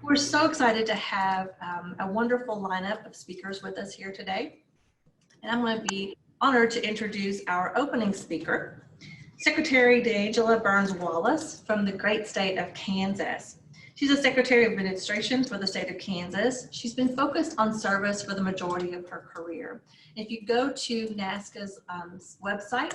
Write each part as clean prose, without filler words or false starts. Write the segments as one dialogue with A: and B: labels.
A: We're so excited to have a wonderful lineup of speakers with us here today. And I'm going to be honored to introduce our opening speaker, Secretary DeAngela Burns Wallace from the great state of Kansas. She's a Secretary of Administration for the state of Kansas. She's been focused on service for the majority of her career. If you go to NASCA's website,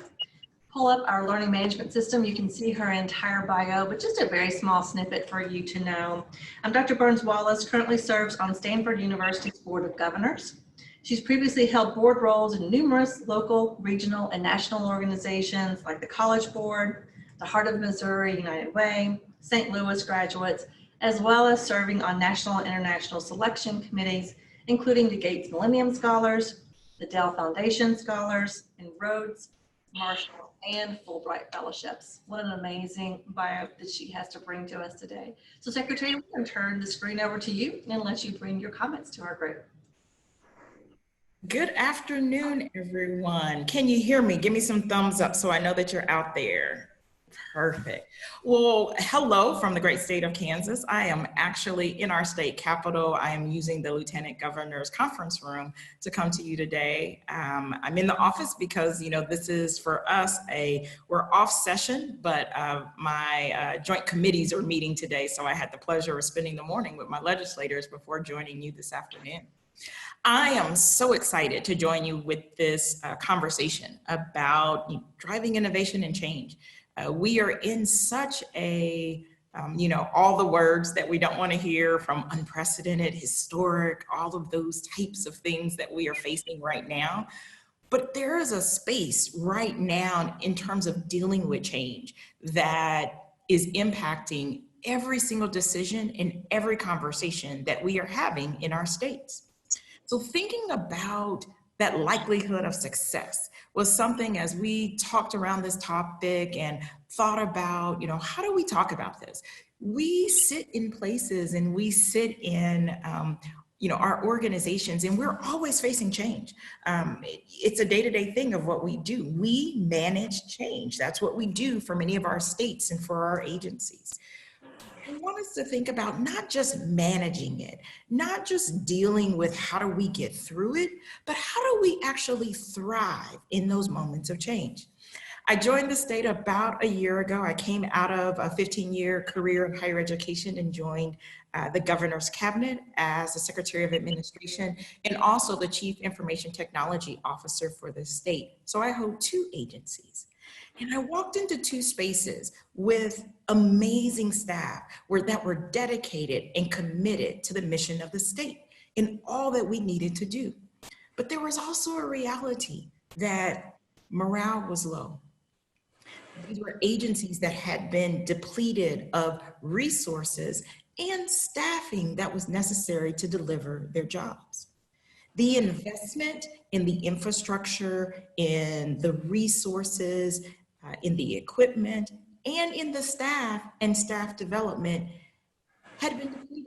A: pull up our learning management system, you can see her entire bio, but just a very small snippet for you to know. Dr. Burns Wallace currently serves on Stanford University's Board of Governors. She's previously held board roles in numerous local, regional, and national organizations like the College Board, the Heart of Missouri United Way, St. Louis Graduates, as well as serving on national and international selection committees, including the Gates Millennium Scholars, the Dell Foundation Scholars, and Rhodes, Marshall, and Fulbright Fellowships. What an amazing bio that she has to bring to us today. So Secretary, we're going to turn the screen over to you and let you bring your comments to our group.
B: Good afternoon, everyone. Can you hear me? Give me some thumbs up so I know that you're out there. Perfect. Well, hello from the great state of Kansas. I am actually in our state capitol. I am using the Lieutenant Governor's conference room to come to you today. I'm in the office because, this is for us we're off session, but my joint committees are meeting today. So I had the pleasure of spending the morning with my legislators before joining you this afternoon. I am so excited to join you with this conversation about driving innovation and change. We are in such a, all the words that we don't want to hear, from unprecedented, historic, all of those types of things that we are facing right now. But there is a space right now in terms of dealing with change that is impacting every single decision and every conversation that we are having in our states. So thinking about that likelihood of success was something, as we talked around this topic and thought about, how do we talk about this? We sit in places and we sit in, our organizations, and we're always facing change. It's a day-to-day thing of what we do. We manage change. That's what we do for many of our states and for our agencies. I want us to think about not just managing it, not just dealing with how do we get through it, but how do we actually thrive in those moments of change. I joined the state about a year ago. I came out of a 15-year career in higher education and joined the governor's cabinet as the Secretary of Administration and also the Chief Information Technology Officer for the state. So I hold two agencies. And I walked into two spaces with amazing staff that were dedicated and committed to the mission of the state and all that we needed to do. But there was also a reality that morale was low. These were agencies that had been depleted of resources and staffing that was necessary to deliver their jobs. The investment in the infrastructure, in the resources, in the equipment, and in the staff and staff development had been depleted.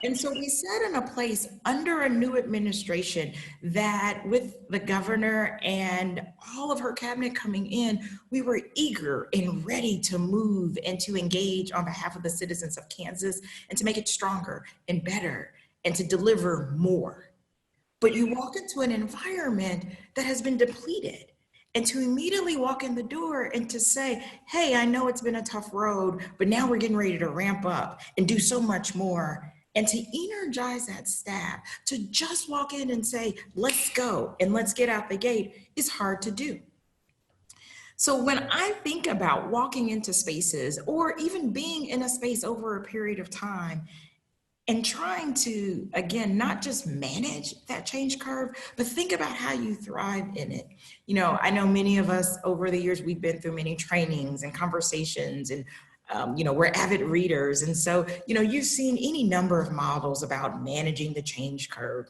B: And so we sat in a place under a new administration that, with the governor and all of her cabinet coming in, we were eager and ready to move and to engage on behalf of the citizens of Kansas and to make it stronger and better and to deliver more. But you walk into an environment that has been depleted, and to immediately walk in the door and to say, hey, I know it's been a tough road, but now we're getting ready to ramp up and do so much more. And to energize that staff, to just walk in and say, let's go and let's get out the gate is hard to do. So when I think about walking into spaces or even being in a space over a period of time and trying to, again, not just manage that change curve, but think about how you thrive in it. I know many of us over the years, we've been through many trainings and conversations and we're avid readers. And so, you've seen any number of models about managing the change curve.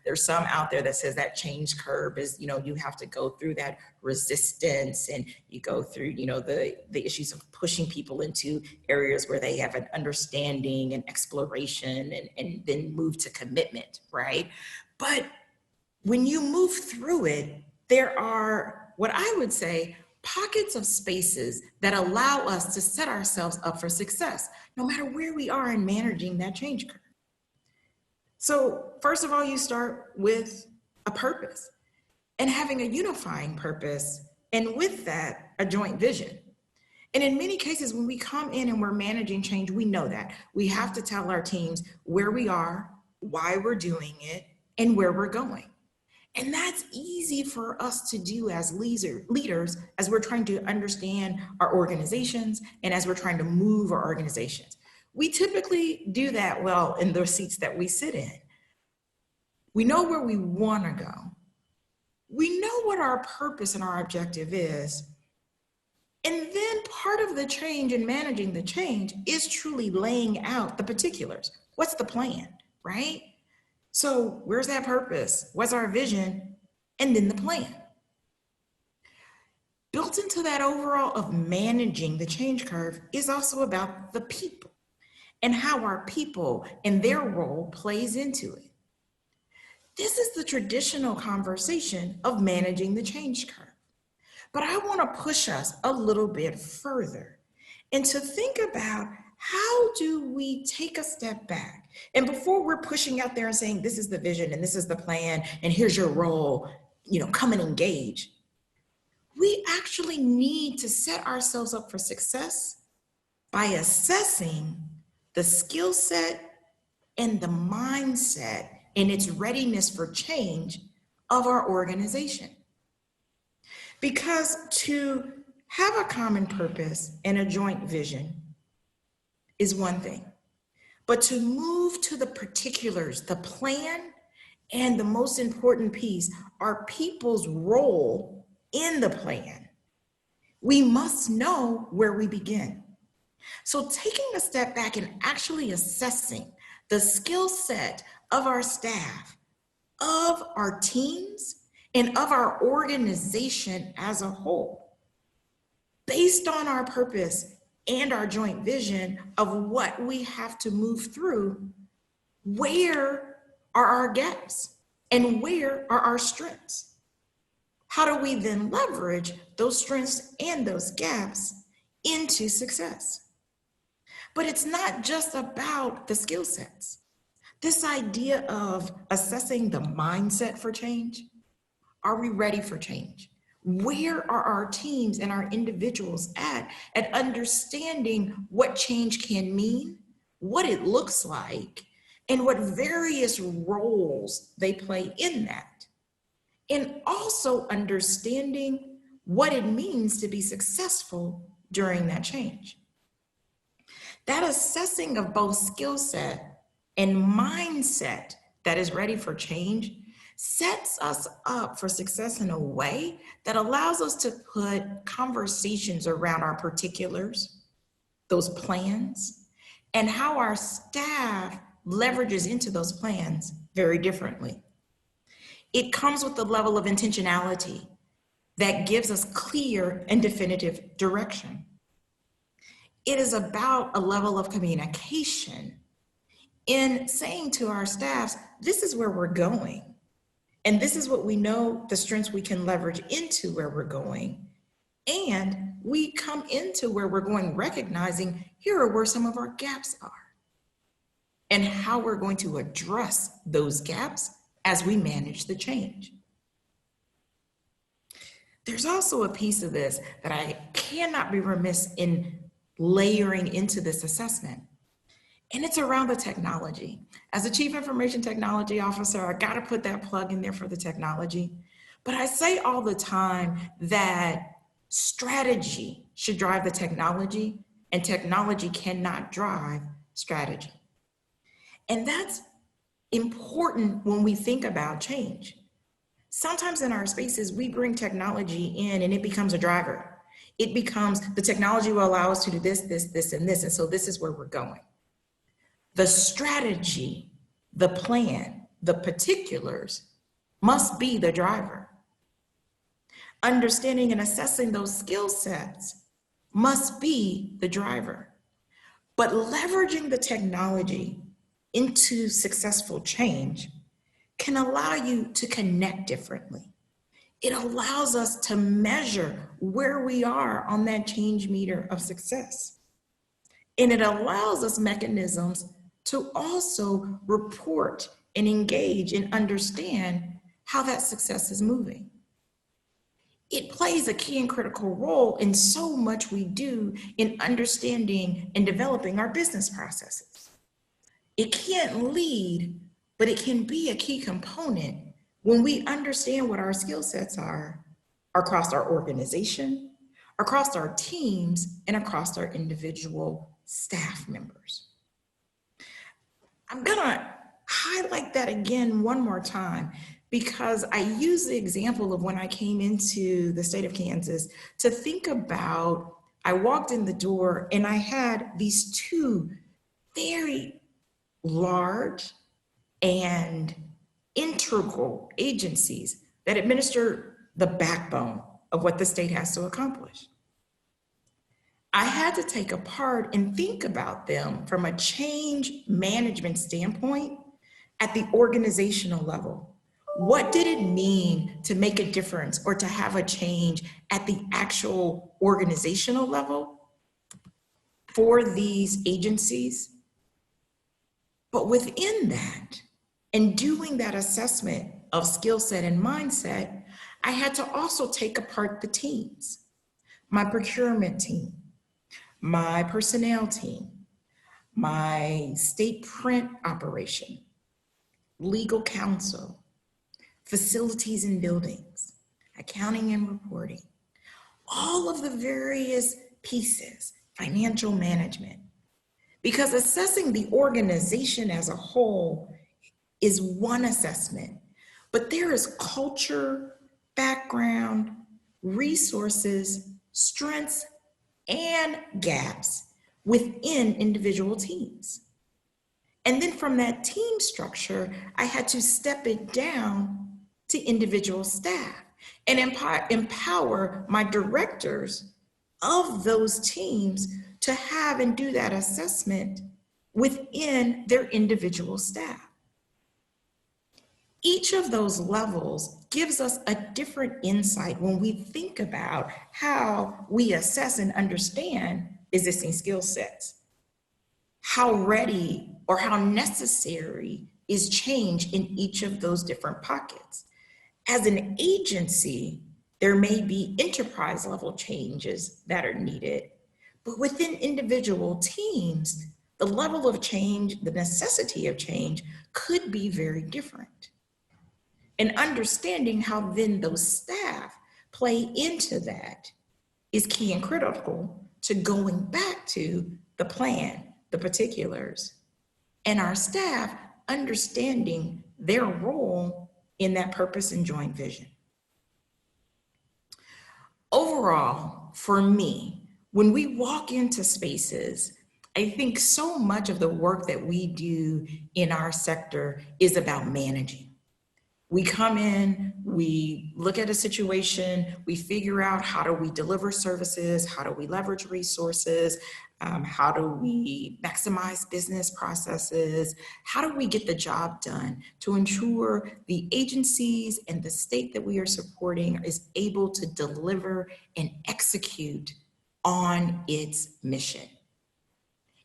B: There's some out there that says that change curve is, you have to go through that resistance and you go through, the issues of pushing people into areas where they have an understanding and exploration and then move to commitment, right? But when you move through it, there are what I would say pockets of spaces that allow us to set ourselves up for success, no matter where we are in managing that change curve. So first of all, you start with a purpose and having a unifying purpose, and with that, a joint vision. And in many cases, when we come in and we're managing change, we know that. We have to tell our teams where we are, why we're doing it, and where we're going. And that's easy for us to do as leaders as we're trying to understand our organizations and as we're trying to move our organizations. We typically do that well in the seats that we sit in. We know where we want to go. We know what our purpose and our objective is. And then part of the change and managing the change is truly laying out the particulars. What's the plan, right? So where's that purpose? What's our vision? And then the plan. Built into that overall of managing the change curve is also about the people and how our people and their role plays into it. This is the traditional conversation of managing the change curve. But I want to push us a little bit further and to think about how do we take a step back? And before we're pushing out there and saying, this is the vision and this is the plan and here's your role, come and engage. We actually need to set ourselves up for success by assessing the skill set and the mindset and its readiness for change of our organization. Because to have a common purpose and a joint vision is one thing, but to move to the particulars, the plan, and the most important piece, our people's role in the plan, we must know where we begin. So taking a step back and actually assessing the skill set of our staff, of our teams, and of our organization as a whole, based on our purpose and our joint vision of what we have to move through, where are our gaps and where are our strengths? How do we then leverage those strengths and those gaps into success? But it's not just about the skill sets. This idea of assessing the mindset for change. Are we ready for change? Where are our teams and our individuals at understanding what change can mean, what it looks like, and what various roles they play in that? And also understanding what it means to be successful during that change. That assessing of both skill set and mindset that is ready for change sets us up for success in a way that allows us to put conversations around our particulars, those plans, and how our staff leverages into those plans very differently. It comes with the level of intentionality that gives us clear and definitive direction. It is about a level of communication in saying to our staffs, this is where we're going. And this is what we know, the strengths we can leverage into where we're going. And we come into where we're going recognizing here are where some of our gaps are and how we're going to address those gaps as we manage the change. There's also a piece of this that I cannot be remiss in layering into this assessment. And it's around the technology. As a Chief Information Technology Officer, I gotta put that plug in there for the technology. But I say all the time that strategy should drive the technology and technology cannot drive strategy. And that's important when we think about change. Sometimes in our spaces, we bring technology in and it becomes a driver. It becomes the technology will allow us to do this, this, and this. And so this is where we're going. The strategy, the plan, the particulars must be the driver. Understanding and assessing those skill sets must be the driver. But leveraging the technology into successful change can allow you to connect differently. It allows us to measure where we are on that change meter of success. And it allows us mechanisms to also report and engage and understand how that success is moving. It plays a key and critical role in so much we do in understanding and developing our business processes. It can't lead, but it can be a key component when we understand what our skill sets are across our organization, across our teams, and across our individual staff members. I'm gonna highlight that again one more time because I use the example of when I came into the state of Kansas to think about, I walked in the door and I had these two very large and integral agencies that administer the backbone of what the state has to accomplish. I had to take apart and think about them from a change management standpoint at the organizational level. What did it mean to make a difference or to have a change at the actual organizational level for these agencies? But within that, and doing that assessment of skill set and mindset, I had to also take apart the teams, my procurement team, my personnel team, my state print operation, legal counsel, facilities and buildings, accounting and reporting, all of the various pieces, financial management. Because assessing the organization as a whole is one assessment, but there is culture, background, resources, strengths, and gaps within individual teams. And then from that team structure, I had to step it down to individual staff and empower my directors of those teams to have and do that assessment within their individual staff. Each of those levels gives us a different insight when we think about how we assess and understand existing skill sets. How ready or how necessary is change in each of those different pockets. As an agency, there may be enterprise level changes that are needed, but within individual teams, the level of change, the necessity of change could be very different. And understanding how then those staff play into that is key and critical to going back to the plan, the particulars, and our staff understanding their role in that purpose and joint vision. Overall, for me, when we walk into spaces, I think so much of the work that we do in our sector is about managing. We come in, we look at a situation, we figure out how do we deliver services, how do we leverage resources, how do we maximize business processes, how do we get the job done to ensure the agencies and the state that we are supporting is able to deliver and execute on its mission.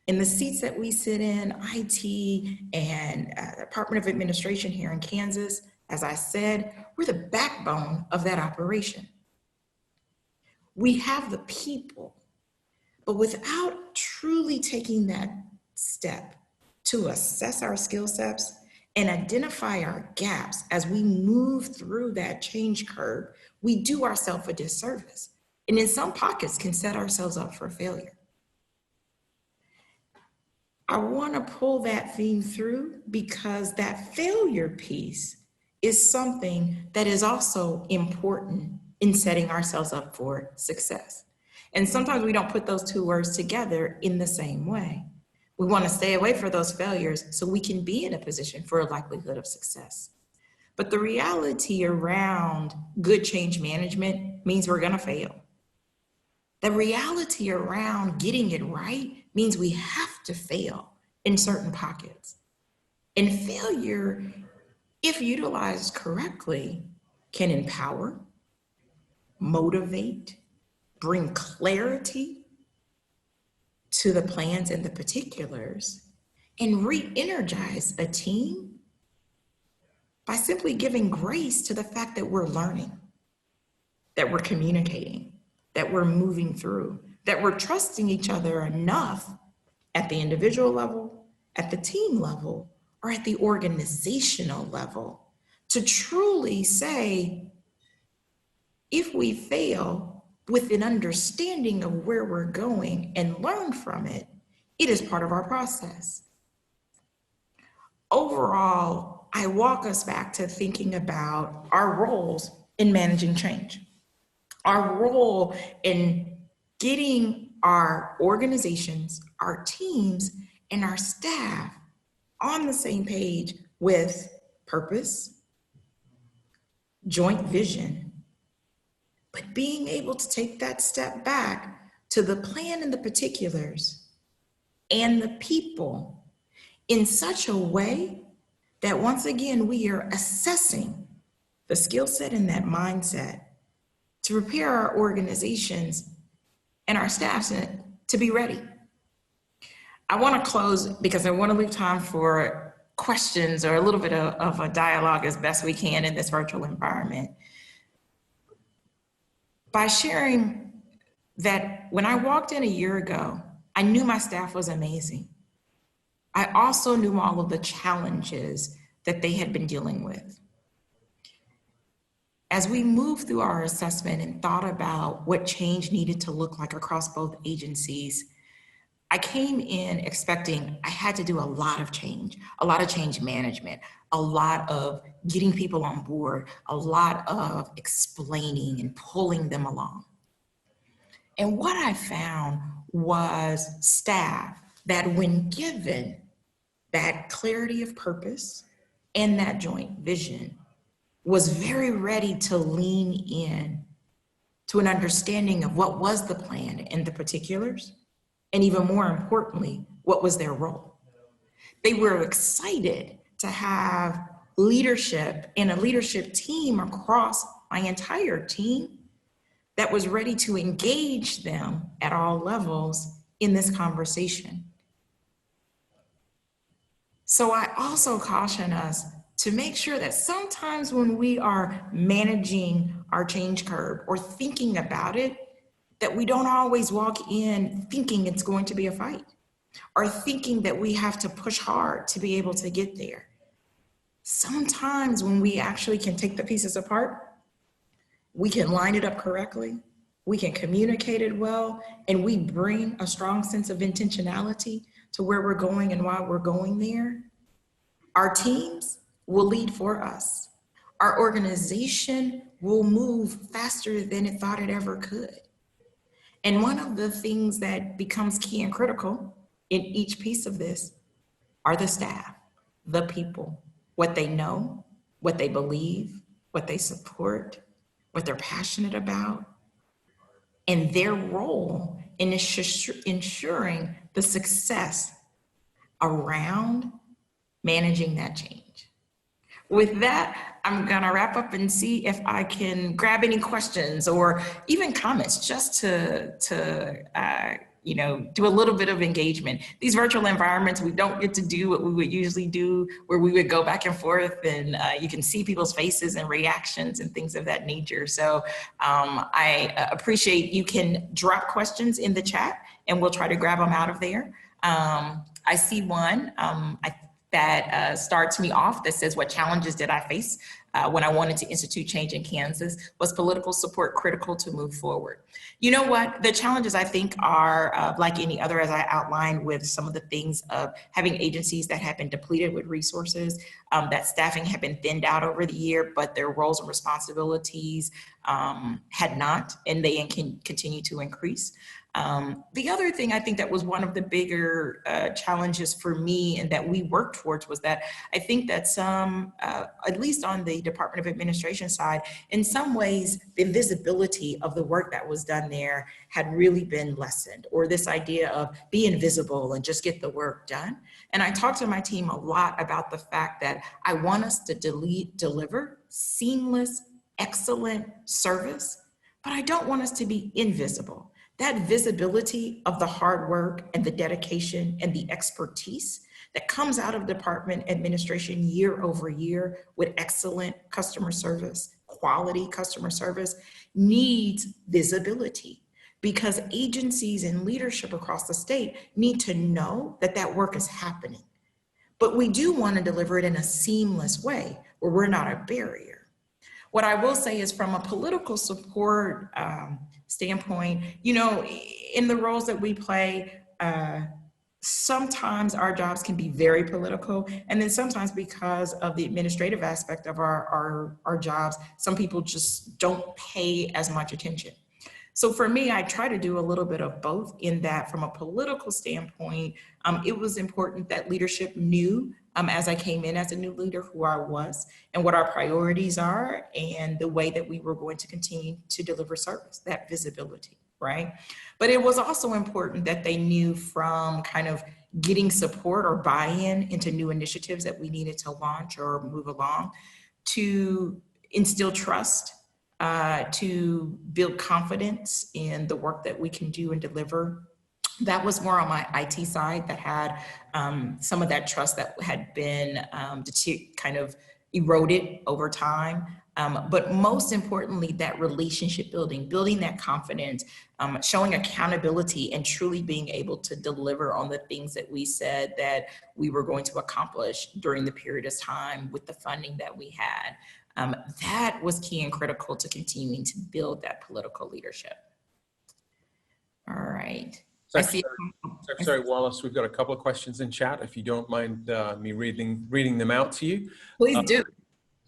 B: In the seats that we sit in, IT and Department of Administration here in Kansas, as I said, we're the backbone of that operation. We have the people, but without truly taking that step to assess our skill sets and identify our gaps as we move through that change curve, we do ourselves a disservice. And in some pockets can set ourselves up for failure. I want to pull that theme through because that failure piece is something that is also important in setting ourselves up for success. And sometimes we don't put those two words together in the same way. We want to stay away from those failures so we can be in a position for a likelihood of success. But the reality around good change management means we're going to fail. The reality around getting it right means we have to fail in certain pockets. And failure, if utilized correctly, can empower, motivate, bring clarity to the plans and the particulars, and re-energize a team by simply giving grace to the fact that we're learning, that we're communicating, that we're moving through, that we're trusting each other enough at the individual level, at the team level, or at the organizational level to truly say, if we fail with an understanding of where we're going and learn from it, it is part of our process. Overall, I walk us back to thinking about our roles in managing change, our role in getting our organizations, our teams, and our staff on the same page with purpose, joint vision, but being able to take that step back to the plan and the particulars and the people in such a way that once again, we are assessing the skill set and that mindset to prepare our organizations and our staffs to be ready. I want to close because I want to leave time for questions or a little bit of a dialogue as best we can in this virtual environment by sharing that when I walked in a year ago, I knew my staff was amazing. I also knew all of the challenges that they had been dealing with. As we moved through our assessment and thought about what change needed to look like across both agencies, I came in expecting I had to do a lot of change management, a lot of getting people on board, a lot of explaining and pulling them along. And what I found was staff that when given that clarity of purpose and that joint vision was very ready to lean in to an understanding of what was the plan and the particulars, and even more importantly, what was their role. They were excited to have leadership and a leadership team across my entire team that was ready to engage them at all levels in this conversation. So I also caution us to make sure that sometimes when we are managing our change curve or thinking about it, that we don't always walk in thinking it's going to be a fight or thinking that we have to push hard to be able to get there. Sometimes when we actually can take the pieces apart, we can line it up correctly, we can communicate it well, and we bring a strong sense of intentionality to where we're going and why we're going there. Our teams will lead for us. Our organization will move faster than it thought it ever could. And one of the things that becomes key and critical in each piece of this are the staff, the people, what they know, what they believe, what they support, what they're passionate about, and their role in ensuring the success around managing that change. With that, I'm gonna wrap up and see if I can grab any questions or even comments just to do a little bit of engagement. These virtual environments, we don't get to do what we would usually do, where we would go back and forth and you can see people's faces and reactions and things of that nature. So I appreciate you can drop questions in the chat and we'll try to grab them out of there. I see one that starts me off that says, what challenges did I face when I wanted to institute change in Kansas? Was political support critical to move forward? You know what? The challenges I think are like any other, as I outlined with some of the things of having agencies that have been depleted with resources, that staffing had been thinned out over the year, but their roles and responsibilities had not, and they can continue to increase. The other thing I think that was one of the bigger challenges for me and that we worked towards was that I think that some, at least on the Department of Administration side, in some ways, the visibility of the work that was done there had really been lessened, or this idea of be invisible and just get the work done. And I talked to my team a lot about the fact that I want us to deliver seamless, excellent service, but I don't want us to be invisible. That visibility of the hard work and the dedication and the expertise that comes out of department administration year over year with excellent customer service, quality customer service, needs visibility, because agencies and leadership across the state need to know that that work is happening. But we do want to deliver it in a seamless way where we're not a barrier. What I will say is, from a political support standpoint, in the roles that we play, sometimes our jobs can be very political. And then sometimes, because of the administrative aspect of our jobs, some people just don't pay as much attention. So for me, I try to do a little bit of both, in that from a political standpoint, it was important that leadership knew, as I came in as a new leader, who I was and what our priorities are and the way that we were going to continue to deliver service, that visibility, right? But it was also important that they knew, from kind of getting support or buy-in into new initiatives that we needed to launch or move along, to instill trust, to build confidence in the work that we can do and deliver. That was more on my IT side, that had some of that trust that had been kind of eroded over time. But most importantly, that relationship building that confidence, showing accountability, and truly being able to deliver on the things that we said that we were going to accomplish during the period of time with the funding that we had. That was key and critical to continuing to build that political leadership. All right.
C: Secretary Wallace, we've got a couple of questions in chat, if you don't mind me reading them out to you.
B: Please do.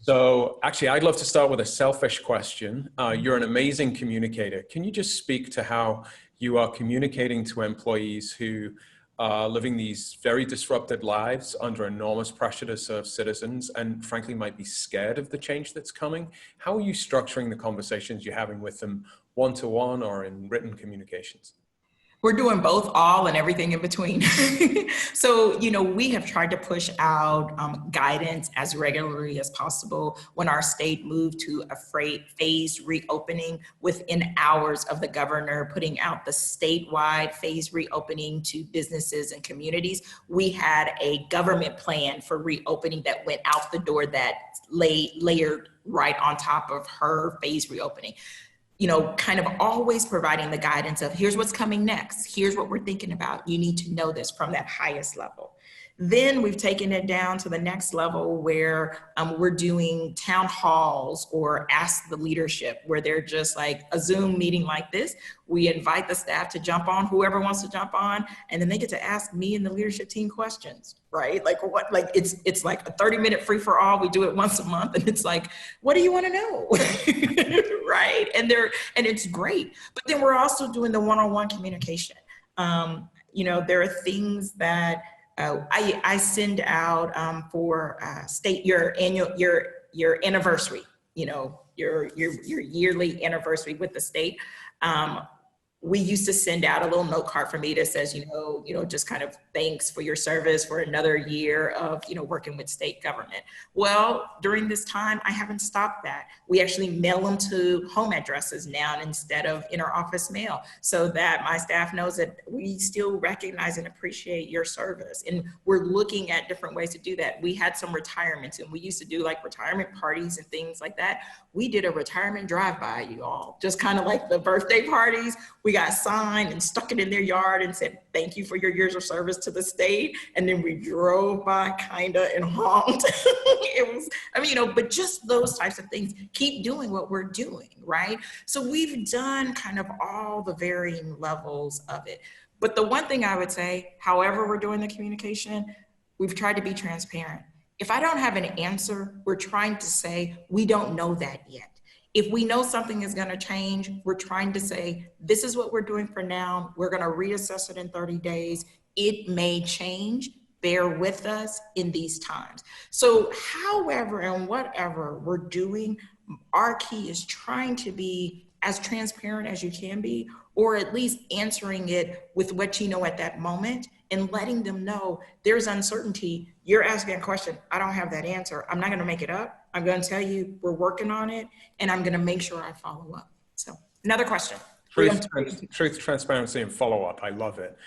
C: So actually, I'd love to start with a selfish question. You're an amazing communicator. Can you just speak to how you are communicating to employees who are living these very disrupted lives under enormous pressure to serve citizens, and frankly might be scared of the change that's coming? How are you structuring the conversations you're having with them, one-to-one or in written communications?
B: We're doing both, all and everything in between. So, we have tried to push out guidance as regularly as possible. When our state moved to a phased reopening, within hours of the governor putting out the statewide phased reopening to businesses and communities, we had a government plan for reopening that went out the door, that layered right on top of her phased reopening. Kind of always providing the guidance of, here's what's coming next. Here's what we're thinking about. You need to know this, from that highest level. Then we've taken it down to the next level, where we're doing town halls or ask the leadership, where they're just like a Zoom meeting like this. We invite the staff to jump on, whoever wants to jump on, and then they get to ask me and the leadership team questions, right? It's like a 30-minute free for all. We do it once a month, and it's like, what do you want to know? Right? And it's great. But then we're also doing the one-on-one communication. There are things that I send out for state your anniversary, your yearly anniversary with the state. We used to send out a little note card for me that says, just kind of thanks for your service for another year of, working with state government. Well, during this time, I haven't stopped that. We actually mail them to home addresses now instead of inter-office mail, so that my staff knows that we still recognize and appreciate your service. And we're looking at different ways to do that. We had some retirements, and we used to do like retirement parties and things like that. We did a retirement drive-by, you all, just kind of like the birthday parties. We got signed and stuck it in their yard and said, thank you for your years of service to the state. And then we drove by and honked. But just those types of things, keep doing what we're doing, right? So we've done kind of all the varying levels of it. But the one thing I would say, however we're doing the communication, we've tried to be transparent. If I don't have an answer, we're trying to say, we don't know that yet. If we know something is going to change, we're trying to say, this is what we're doing for now. We're going to reassess it in 30 days. It may change. Bear with us in these times. So however and whatever we're doing, our key is trying to be as transparent as you can be, or at least answering it with what you know at that moment, and letting them know there's uncertainty. You're asking a question. I don't have that answer. I'm not going to make it up. I'm going to tell you we're working on it, and I'm going to make sure I follow up. So Another question.
C: Truth, transparency, and follow-up. I love it.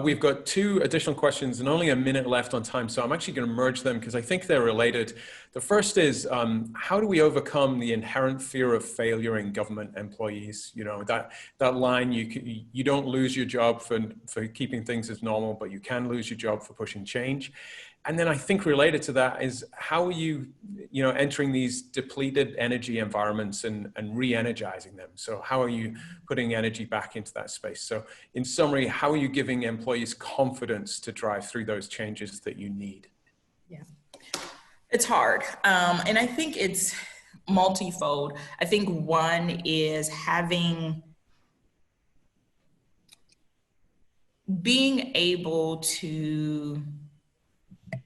C: We've got 2 additional questions and only a minute left on time, so I'm actually going to merge them because I think they're related. The first is, how do we overcome the inherent fear of failure in government employees? You know, that line, you don't lose your job for keeping things as normal, but you can lose your job for pushing change. And then I think related to that is, how are you, entering these depleted energy environments and re-energizing them? So how are you putting energy back into that space? So in summary, how are you giving employees confidence to drive through those changes that you need?
B: Yeah, it's hard. And I think it's multifold. I think one is being able to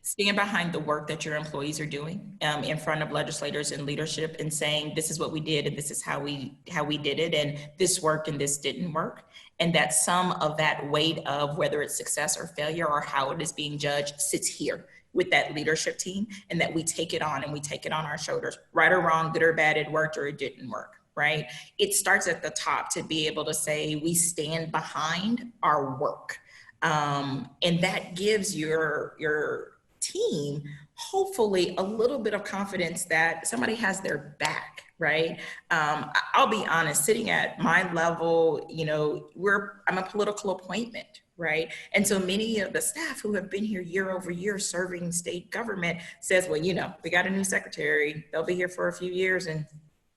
B: stand behind the work that your employees are doing in front of legislators and leadership, and saying, this is what we did and this is how we did it, and this worked and this didn't work. And that some of that weight of whether it's success or failure or how it is being judged sits here with that leadership team, and that we take it on and we take it on our shoulders. Right or wrong, good or bad, it worked or it didn't work, right? It starts at the top to be able to say we stand behind our work. And that gives your team hopefully a little bit of confidence that somebody has their back, right? I'll be honest, sitting at my level, I'm a political appointment, right? And so many of the staff who have been here year over year serving state government says, well, we got a new secretary, they'll be here for a few years and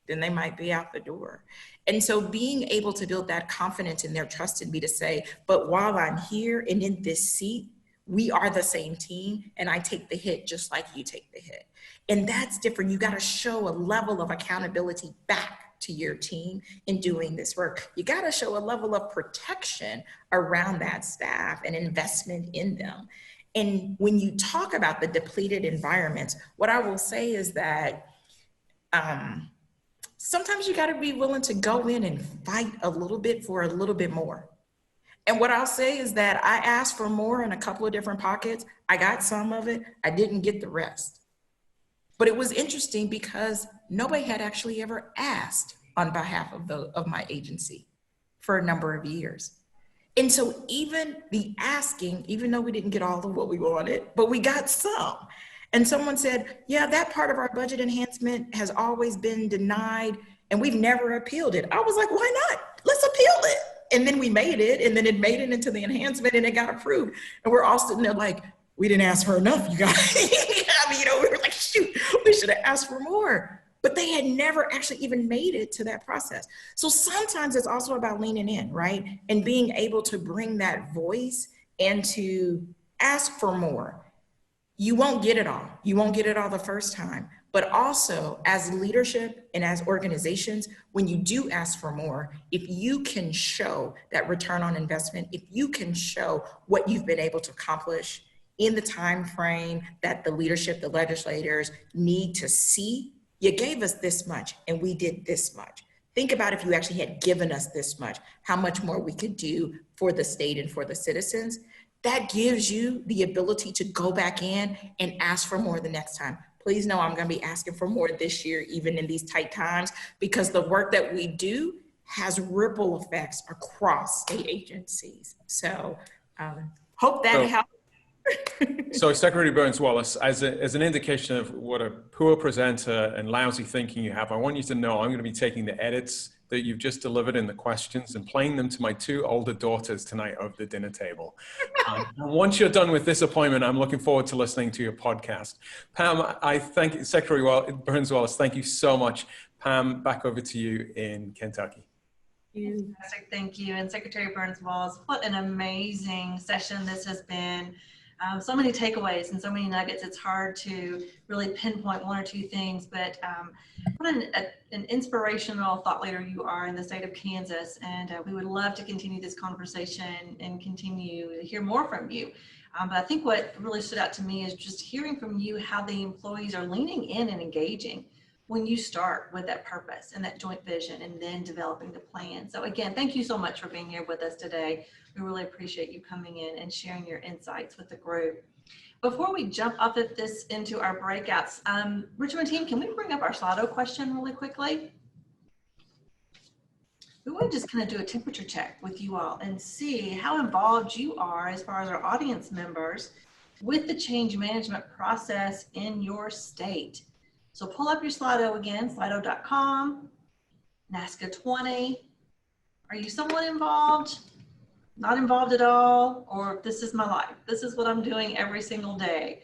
B: then they might be out the door. And so being able to build that confidence in their trust in me to say, but while I'm here and in this seat, we are the same team, and I take the hit just like you take the hit. And that's different. You got to show a level of accountability back to your team in doing this work. You got to show a level of protection around that staff and investment in them. And when you talk about the depleted environments, what I will say is that sometimes you got to be willing to go in and fight a little bit for a little bit more. And what I'll say is that I asked for more in a couple of different pockets. I got some of it. I didn't get the rest. But it was interesting because nobody had actually ever asked on behalf of my agency for a number of years. And so even the asking, even though we didn't get all of what we wanted, but we got some. And someone said, yeah, that part of our budget enhancement has always been denied and we've never appealed it. I was like, why not? Let's appeal it. And then we made it, and then it made it into the enhancement and it got approved. And we're all sitting there like, we didn't ask for enough, you guys. We were like, shoot, we should have asked for more. But they had never actually even made it to that process. So sometimes it's also about leaning in, right? And being able to bring that voice and to ask for more. You won't get it all. You won't get it all the first time. But also as leadership and as organizations, when you do ask for more, if you can show that return on investment, if you can show what you've been able to accomplish in the time frame that the leadership, the legislators need to see, you gave us this much and we did this much. Think about if you actually had given us this much, how much more we could do for the state and for the citizens. That gives you the ability to go back in and ask for more the next time. Please know I'm going to be asking for more this year, even in these tight times, because the work that we do has ripple effects across state agencies. So hope that helps.
C: So Secretary Burns-Wallace, as an indication of what a poor presenter and lousy thinking you have, I want you to know I'm going to be taking the edits that you've just delivered in the questions and playing them to my 2 older daughters tonight over the dinner table. And once you're done with this appointment, I'm looking forward to listening to your podcast. Pam, I thank you, Secretary Burns-Wallace, thank you so much. Pam, back over to you in Kentucky.
A: Fantastic, thank you. And Secretary Burns-Wallace, what an amazing session this has been. So many takeaways and so many nuggets. It's hard to really pinpoint 1 or 2 things, but what an inspirational thought leader you are in the state of Kansas. And we would love to continue this conversation and continue to hear more from you. But I think what really stood out to me is just hearing from you how the employees are leaning in and engaging when you start with that purpose and that joint vision and then developing the plan. So again, thank you so much for being here with us today. We really appreciate you coming in and sharing your insights with the group. Before we jump off of this into our breakouts, Richmond team, can we bring up our Slido question really quickly? we want to just kind of do a temperature check with you all and see how involved you are as far as our audience members with the change management process in your state. So pull up your Slido again, slido.com, NASCA 20. Are you somewhat involved? Not involved at all? Or this is my life. This is what I'm doing every single day.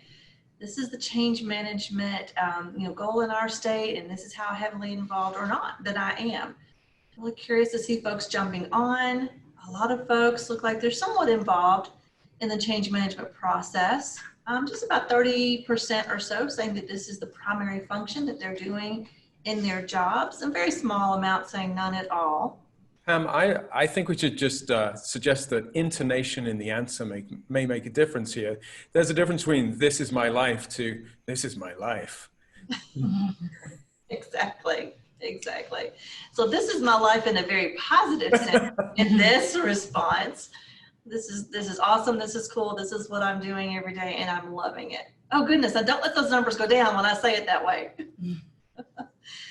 A: This is the change management goal in our state, and this is how heavily involved or not that I am. I'm really curious to see folks jumping on. A lot of folks look like they're somewhat involved in the change management process. Just about 30% or so saying that this is the primary function that they're doing in their jobs, and very small amount saying none at all.
C: Pam, I think we should just suggest that intonation in the answer may make a difference here. There's a difference between "this is my life" to "this is my life."
A: Exactly. So this is my life in a very positive sense in this response. This is awesome. This is cool. This is what I'm doing every day, and I'm loving it. Oh goodness, I don't let those numbers go down when I say it that way.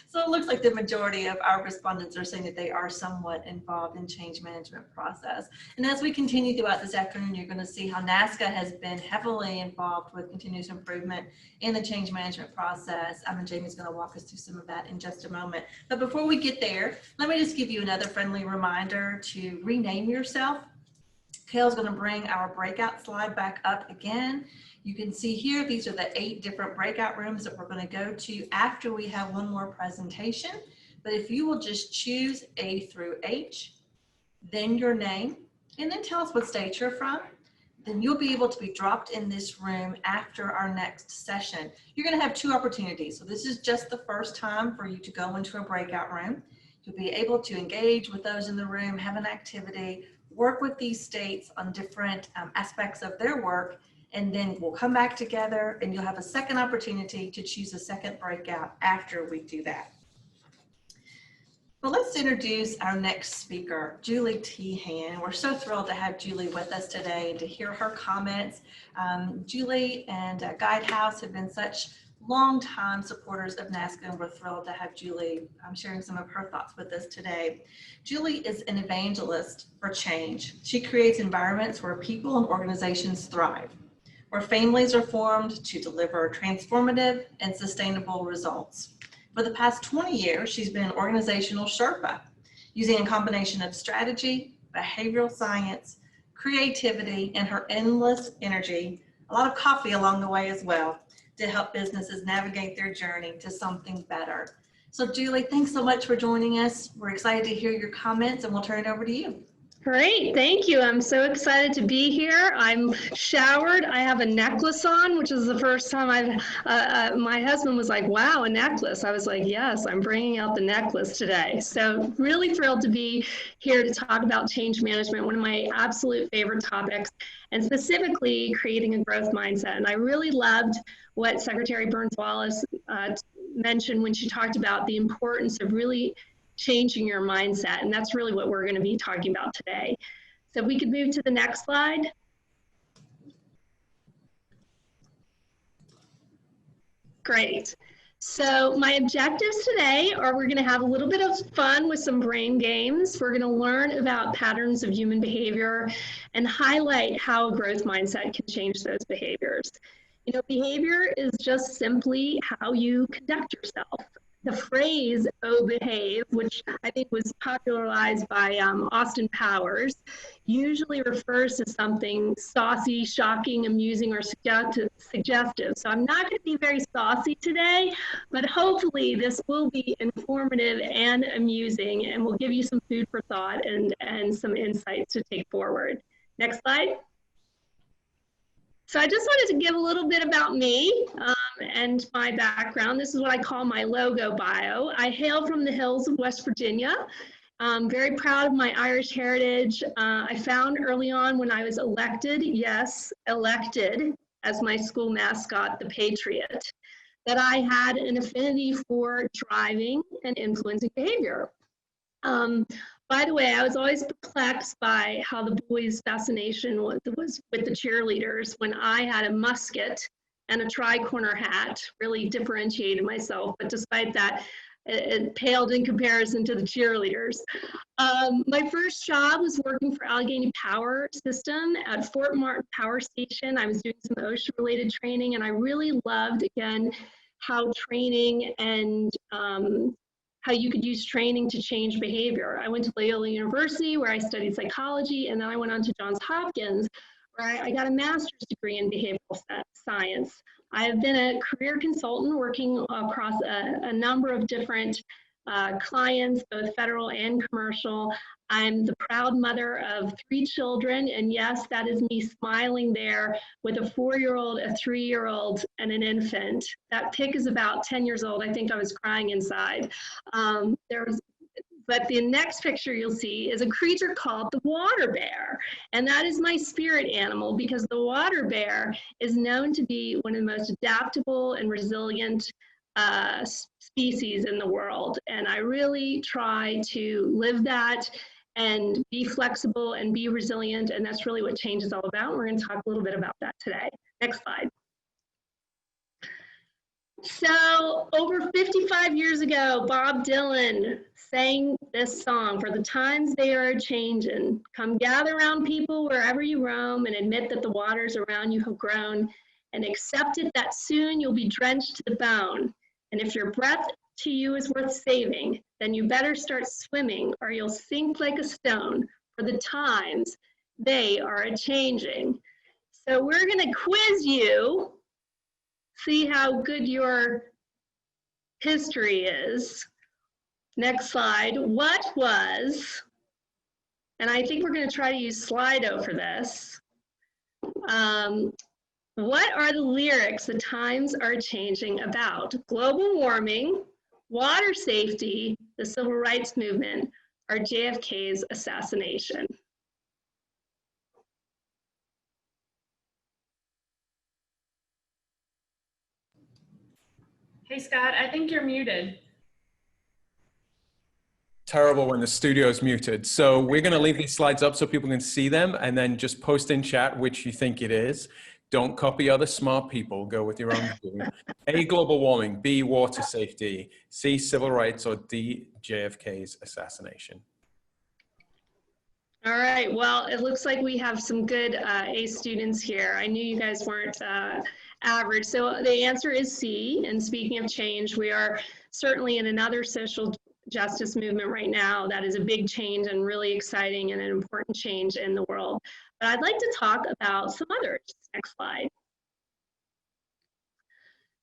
A: So it looks like the majority of our respondents are saying that they are somewhat involved in change management process. And as we continue throughout this afternoon, you're going to see how NASCA has been heavily involved with continuous improvement in the change management process. And Jamie's going to walk us through some of that in just a moment. But before we get there, let me just give you another friendly reminder to rename yourself. Kale's going to bring our breakout slide back up again. You can see here, these are the 8 different breakout rooms that we're going to go to after we have one more presentation. But if you will just choose A through H, then your name, and then tell us what state you're from, then you'll be able to be dropped in this room after our next session. You're going to have 2 opportunities. So this is just the first time for you to go into a breakout room. You'll be able to engage with those in the room, have an activity, work with these states on different aspects of their work, and then we'll come back together and you'll have a second opportunity to choose a second breakout after we do that. Well, let's introduce our next speaker, Julie Teehan. We're so thrilled to have Julie with us today and to hear her comments. Julie and Guidehouse have been such longtime supporters of NASCA, and we're thrilled to have Julie sharing some of her thoughts with us today. Julie is an evangelist for change. She creates environments where people and organizations thrive, where families are formed to deliver transformative and sustainable results. For the past 20 years, she's been an organizational Sherpa, using a combination of strategy, behavioral science, creativity, and her endless energy, a lot of coffee along the way as well, to help businesses navigate their journey to something better. So Julie, thanks so much for joining us. We're excited to hear your comments, and we'll turn it over to you.
D: Great, thank you. I'm so excited to be here. I'm showered. I have a necklace on, which is the first time my husband was like, wow, a necklace. I was like, yes, I'm bringing out the necklace today. So really thrilled to be here to talk about change management, one of my absolute favorite topics, and specifically creating a growth mindset. And I really loved what Secretary Burns-Wallace mentioned when she talked about the importance of really changing your mindset. And that's really what we're going to be talking about today. So we could move to the next slide. Great. So my objectives today are we're going to have a little bit of fun with some brain games. We're going to learn about patterns of human behavior and highlight how a growth mindset can change those behaviors. You know, behavior is just simply how you conduct yourself. The phrase "oh, behave," which I think was popularized by Austin Powers, usually refers to something saucy, shocking, amusing, or suggestive. So I'm not going to be very saucy today, but hopefully this will be informative and amusing, and will give you some food for thought and some insights to take forward. Next slide. So I just wanted to give a little bit about me and my background. This is what I call my logo bio. I hail from the hills of West Virginia. I'm very proud of my Irish heritage. I found early on when I was elected, yes, elected as my school mascot, the Patriot, that I had an affinity for driving and influencing behavior. By the way, I was always perplexed by how the boys' fascination was with the cheerleaders when I had a musket and a tri-corner hat, really differentiated myself. But despite that, it paled in comparison to the cheerleaders. My first job was working for Allegheny Power System at Fort Martin Power Station. I was doing some OSHA-related training, and I really loved, again, how training and how you could use training to change behavior. I went to Loyola University, where I studied psychology, and then I went on to Johns Hopkins, where I got a master's degree in behavioral science. I have been a career consultant working across a number of different clients, both federal and commercial. I'm the proud mother of 3 children, and yes, that is me smiling there with a 4-year-old, a 3-year-old, and an infant. That pic is about 10 years old. I think I was crying inside. But the next picture you'll see is a creature called the water bear. And that is my spirit animal, because the water bear is known to be one of the most adaptable and resilient species in the world. And I really try to live that and be flexible and be resilient. And that's really what change is all about. We're going to talk a little bit about that today. Next slide. So over 55 years ago, Bob Dylan sang this song, "For the times they are changing. Come gather around people wherever you roam and admit that the waters around you have grown, and accept it that soon you'll be drenched to the bone. And if your breath to you is worth saving, then you better start swimming or you'll sink like a stone, for the times they are a-changing." So we're going to quiz you, see how good your history is. Next slide. What was, and I think we're going to try to use Slido for this. What are the lyrics "The Times Are Changing" about? Global warming, water safety, the civil rights movement, or JFK's assassination?
E: Hey, Scott, I think you're muted.
C: Terrible when the studio's muted. So we're going to leave these slides up so people can see them, and then just post in chat which you think it is. Don't copy other smart people. Go with your own view. A, global warming. B, water safety. C, civil rights. Or D, JFK's assassination.
D: All right, well, it looks like we have some good A students here. I knew you guys weren't average. So the answer is C. And speaking of change, we are certainly in another social justice movement right now that is a big change and really exciting and an important change in the world. But I'd like to talk about some others. Next slide.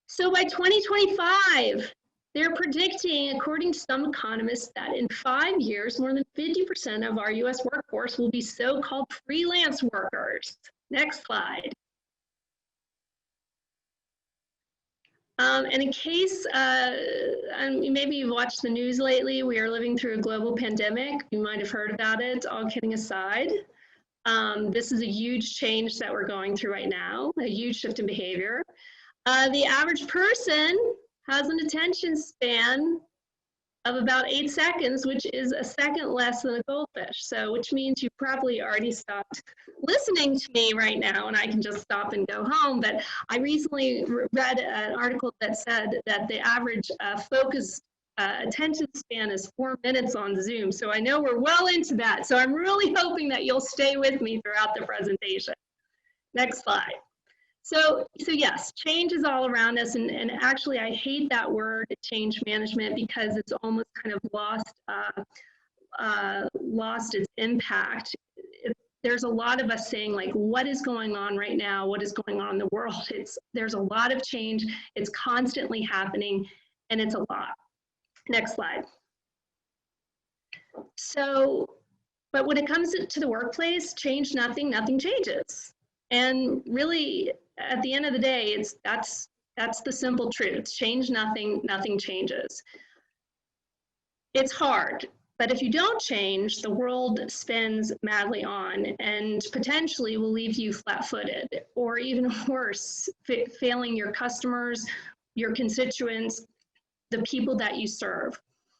D: So by 2025, they're predicting, according to some economists, that in 5 years, more than 50% of our US workforce will be so-called freelance workers. Next slide. And in case, maybe you've watched the news lately, we are living through a global pandemic. You might have heard about it, all kidding aside. This is a huge change that we're going through right now, a huge shift in behavior. The average person has an attention span of about 8 seconds, which is a second less than a goldfish. So, which means you probably already stopped listening to me right now, and I can just stop and go home. But I recently read an article that said that the average focused attention span is 4 minutes on Zoom. So I know we're well into that. So I'm really hoping that you'll stay with me throughout the presentation. Next slide. So yes, change is all around us, and actually I hate that word, change management, because it's almost kind of lost its impact. There's a lot of us saying, like, what is going on right now? What is going on in the world? There's a lot of change. It's constantly happening, and it's a lot. Next slide. So, but when it comes to the workplace, change nothing, nothing changes. And really, at the end of the day, that's the simple truth. Change nothing, nothing changes. It's hard, but if you don't change, the world spins madly on and potentially will leave you flat-footed, or even worse, failing your customers, your constituents, the people that you serve.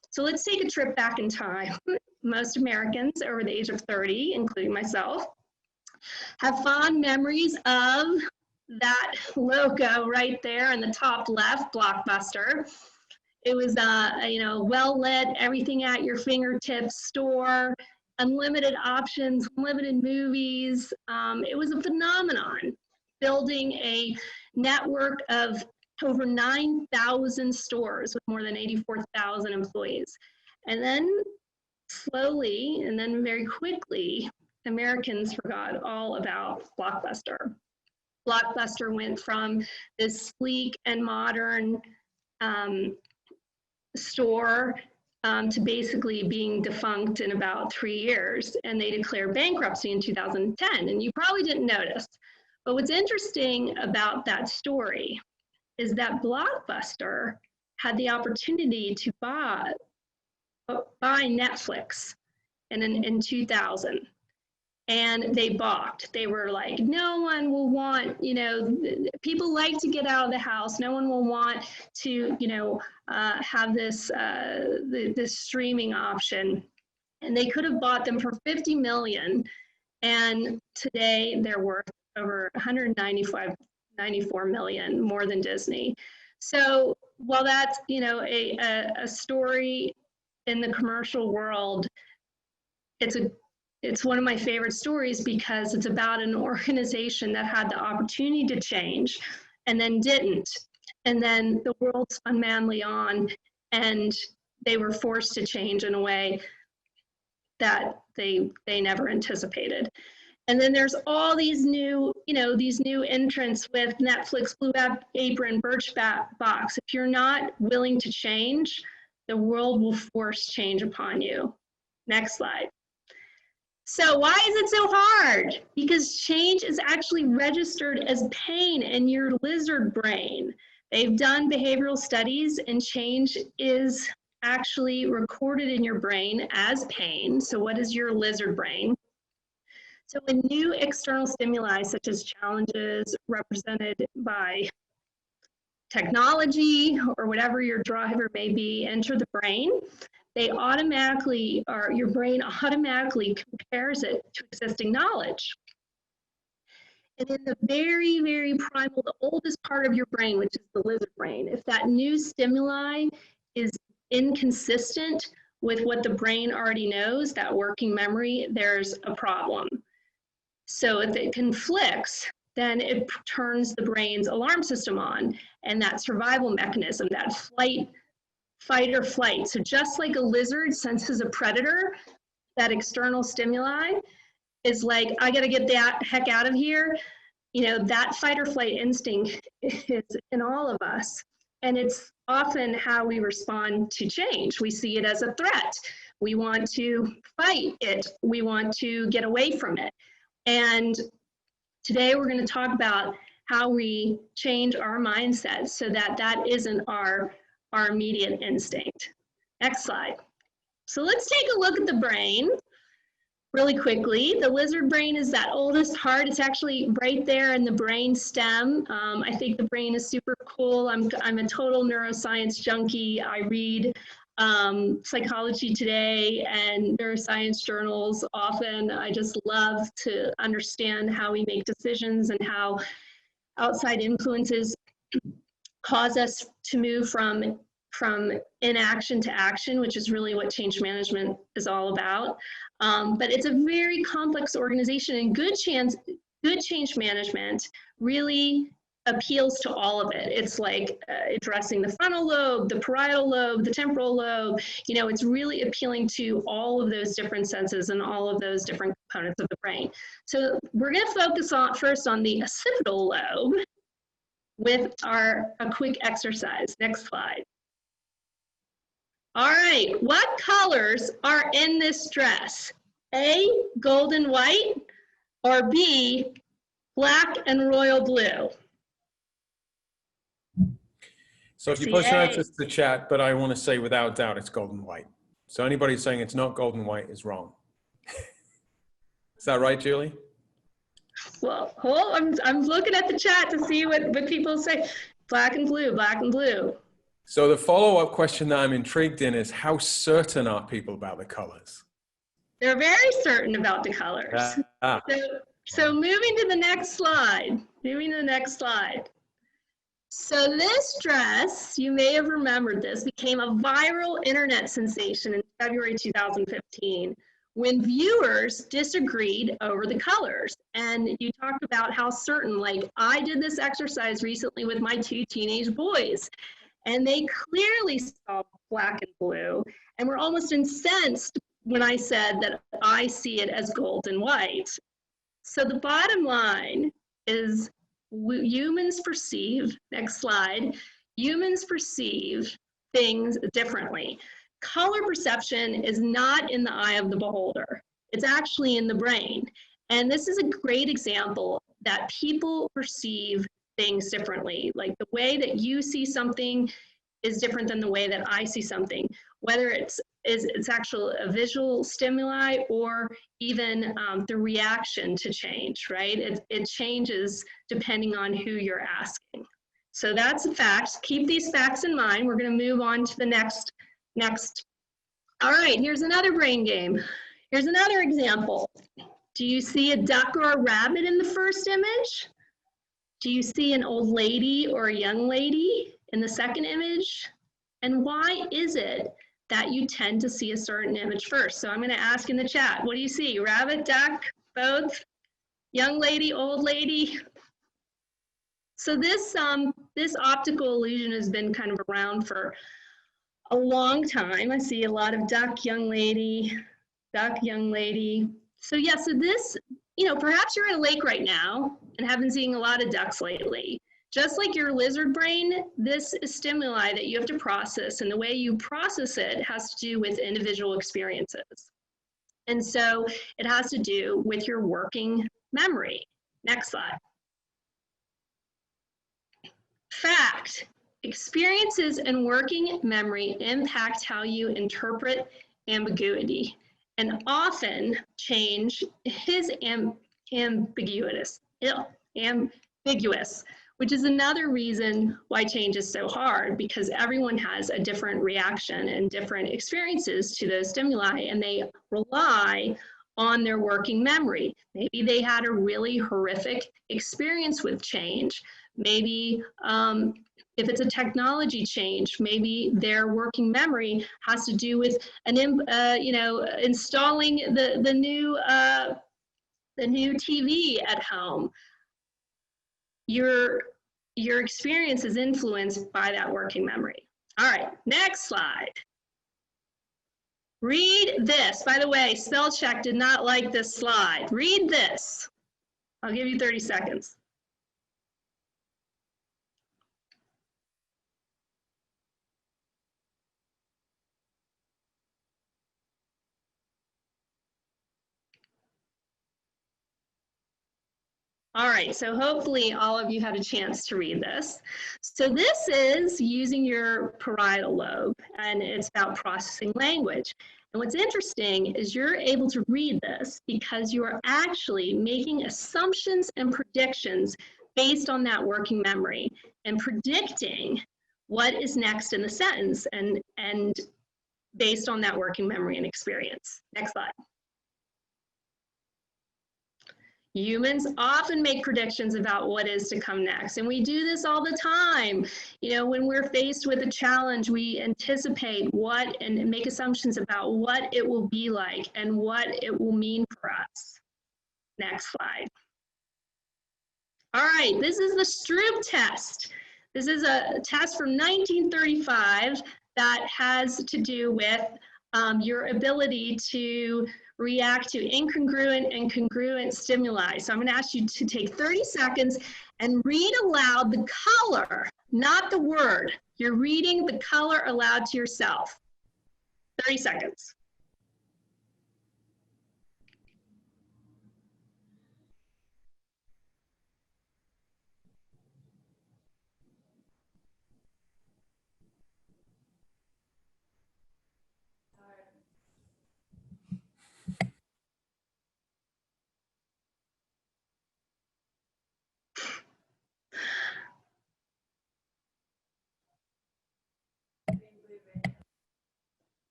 D: So let's take a trip back in time. Most Americans over the age of 30, including myself, have fond memories of that logo right there in the top left, Blockbuster. It was you know, well lit, everything at your fingertips store, unlimited options, unlimited movies. It was a phenomenon, building a network of over 9,000 stores with more than 84,000 employees. And then slowly, and then very quickly, Americans forgot all about Blockbuster. Blockbuster went from this sleek and modern store to basically being defunct in about 3 years, and they declared bankruptcy in 2010, and you probably didn't notice. But what's interesting about that story is that Blockbuster had the opportunity to buy Netflix in 2000. And they balked. They were like, no one will want, you know, people like to get out of the house. No one will want to, you know, have this, this streaming option. And they could have bought them for 50 million. And today they're worth over 94 million, more than Disney. So while that's, you know, a story in the commercial world, it's one of my favorite stories because it's about an organization that had the opportunity to change and then didn't. And then the world spun madly on and they were forced to change in a way that they never anticipated. And then there's all these new, you know, these new entrants with Netflix, Blue Apron, Birchbox. If you're not willing to change, the world will force change upon you. Next slide. So why is it so hard? Because change is actually registered as pain in your lizard brain. They've done behavioral studies and change is actually recorded in your brain as pain. So what is your lizard brain? So when new external stimuli, such as challenges represented by technology or whatever your driver may be, enter the brain, they automatically, or your brain automatically compares it to existing knowledge. And in the very, very primal, the oldest part of your brain, which is the lizard brain, if that new stimuli is inconsistent with what the brain already knows, that working memory, there's a problem. So if it conflicts, then it turns the brain's alarm system on, and that survival mechanism, that fight or flight. So just like a lizard senses a predator, that external stimuli is like, I gotta get that heck out of here. You know, that fight or flight instinct is in all of us. And it's often how we respond to change. We see it as a threat. We want to fight it. We want to get away from it. And today we're gonna talk about how we change our mindset so that that isn't our immediate instinct. Next slide. So let's take a look at the brain really quickly. The lizard brain is that oldest part. It's actually right there in the brain stem. I think the brain is super cool. I'm a total neuroscience junkie. I read Psychology Today and neuroscience journals often. I just love to understand how we make decisions and how outside influences cause us to move from inaction to action, which is really what change management is all about. But it's a very complex organization, and good change management really appeals to all of it. It's like addressing the frontal lobe, the parietal lobe, the temporal lobe. You know, it's really appealing to all of those different senses and all of those different components of the brain. So we're going to focus on first on the occipital lobe with a quick exercise. Next slide. All right, what colors are in this dress? A, gold and white, or B, black and royal blue?
C: So if you post your answers to the chat, but I want to say without doubt it's gold and white. So anybody saying it's not gold and white is wrong. Is that right, Julie?
D: Well, I'm looking at the chat to see what people say. Black and blue, black and blue.
C: So the follow-up question that I'm intrigued in is how certain are people about the colors?
D: They're very certain about the colors. So moving to the next slide. So this dress, you may have remembered this, became a viral internet sensation in February 2015 when viewers disagreed over the colors. And you talked about how certain, like I did this exercise recently with my 2 teenage boys, and they clearly saw black and blue and were almost incensed when I said that I see it as gold and white. So the bottom line is humans perceive, next slide, humans perceive things differently. Color perception is not in the eye of the beholder. It's actually in the brain. And this is a great example that people perceive things differently. Like the way that you see something is different than the way that I see something, whether it's actual a visual stimuli or even the reaction to change, right? It changes depending on who you're asking. So that's a fact. Keep these facts in mind. We're going to move on to the next. All right, here's another brain game. Here's another example. Do you see a duck or a rabbit in the first image? Do you see an old lady or a young lady in the second image? And why is it that you tend to see a certain image first? So I'm going to ask in the chat, what do you see? Rabbit, duck, both? Young lady, old lady? So this optical illusion has been kind of around for a long time. I see a lot of duck, young lady, duck, young lady. So yeah, so this, perhaps you're in a lake right now and have been seeing a lot of ducks lately. Just like your lizard brain, this is stimuli that you have to process, and the way you process it has to do with individual experiences. And so it has to do with your working memory. Next slide. Fact, experiences and working memory impact how you interpret ambiguity, and often change is ambiguous, which is another reason why change is so hard, because everyone has a different reaction and different experiences to those stimuli, and they rely on their working memory. Maybe they had a really horrific experience with change. Maybe if it's a technology change, maybe their working memory has to do with installing the new TV at home. Your experience is influenced by that working memory. All right, next slide. Read this. By the way, spell check did not like this slide. Read this. I'll give you 30 seconds. All right, so hopefully all of you had a chance to read this. So this is using your parietal lobe, and it's about processing language. And what's interesting is you're able to read this because you are actually making assumptions and predictions based on that working memory and predicting what is next in the sentence and based on that working memory and experience. Next slide. Humans often make predictions about what is to come next, and we do this all the time. When we're faced with a challenge, we anticipate what and make assumptions about what it will be like and what it will mean for us. Next slide. All right, this is the Stroop test. This is a test from 1935 that has to do with your ability to react to incongruent and congruent stimuli. So I'm going to ask you to take 30 seconds and read aloud the color, not the word. You're reading the color aloud to yourself. 30 seconds.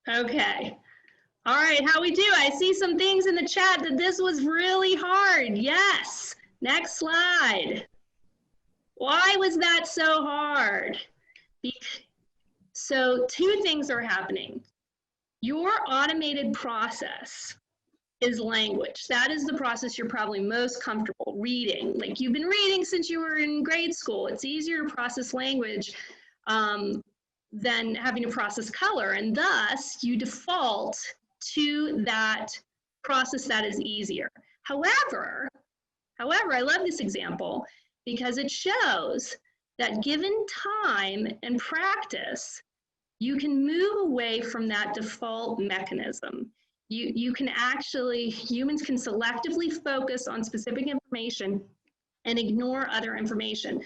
D: Okay. All right, how we do? I see some things in the chat that this was really hard. Yes. Next slide. Why was that so hard? So 2 things are happening. Your automated process is language. That is the process you're probably most comfortable reading. Like you've been reading since you were in grade school. It's easier to process language than having to process color. And thus you default to that process that is easier. However, I love this example because it shows that given time and practice, you can move away from that default mechanism. You can actually, humans can selectively focus on specific information and ignore other information.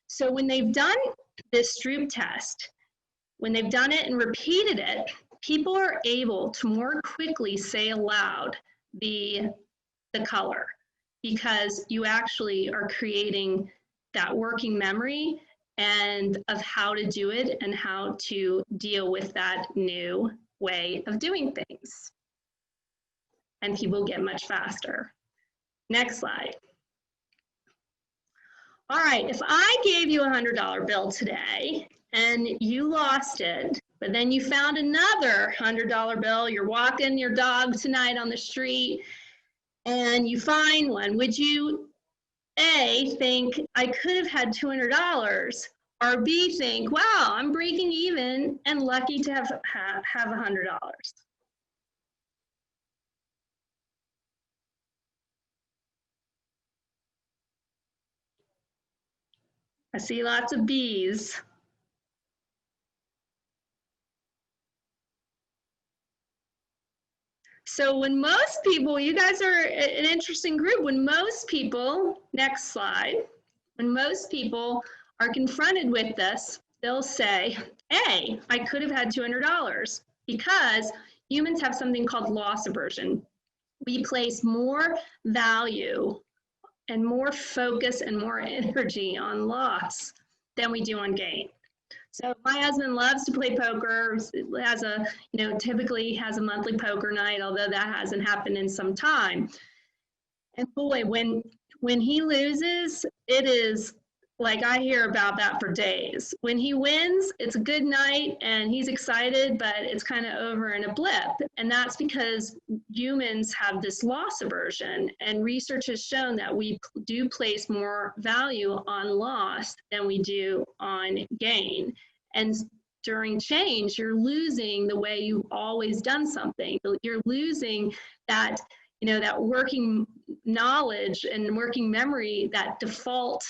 D: So when they've done this Stroop test, when they've done it and repeated it, people are able to more quickly say aloud the color because you actually are creating that working memory and of how to do it and how to deal with that new way of doing things. And people get much faster. Next slide. All right, if I gave you a $100 bill today and you lost it, but then you found another $100 bill, you're walking your dog tonight on the street and you find one, would you A, think I could have had $200, or B, think, wow, I'm breaking even and lucky to have $100? I see lots of B's. So when most people, you guys are an interesting group, when most people, next slide, when most people are confronted with this, they'll say, A, I could have had $200 because humans have something called loss aversion. We place more value and more focus and more energy on loss than we do on gain. So my husband loves to play poker, has a, typically has a monthly poker night, although that hasn't happened in some time. And boy, when he loses, it is like I hear about that for days. When he wins, it's a good night and he's excited, but it's kind of over in a blip. And that's because humans have this loss aversion, and research has shown that we do place more value on loss than we do on gain. And during change, you're losing the way you've always done something. You're losing that, that working knowledge and working memory, that default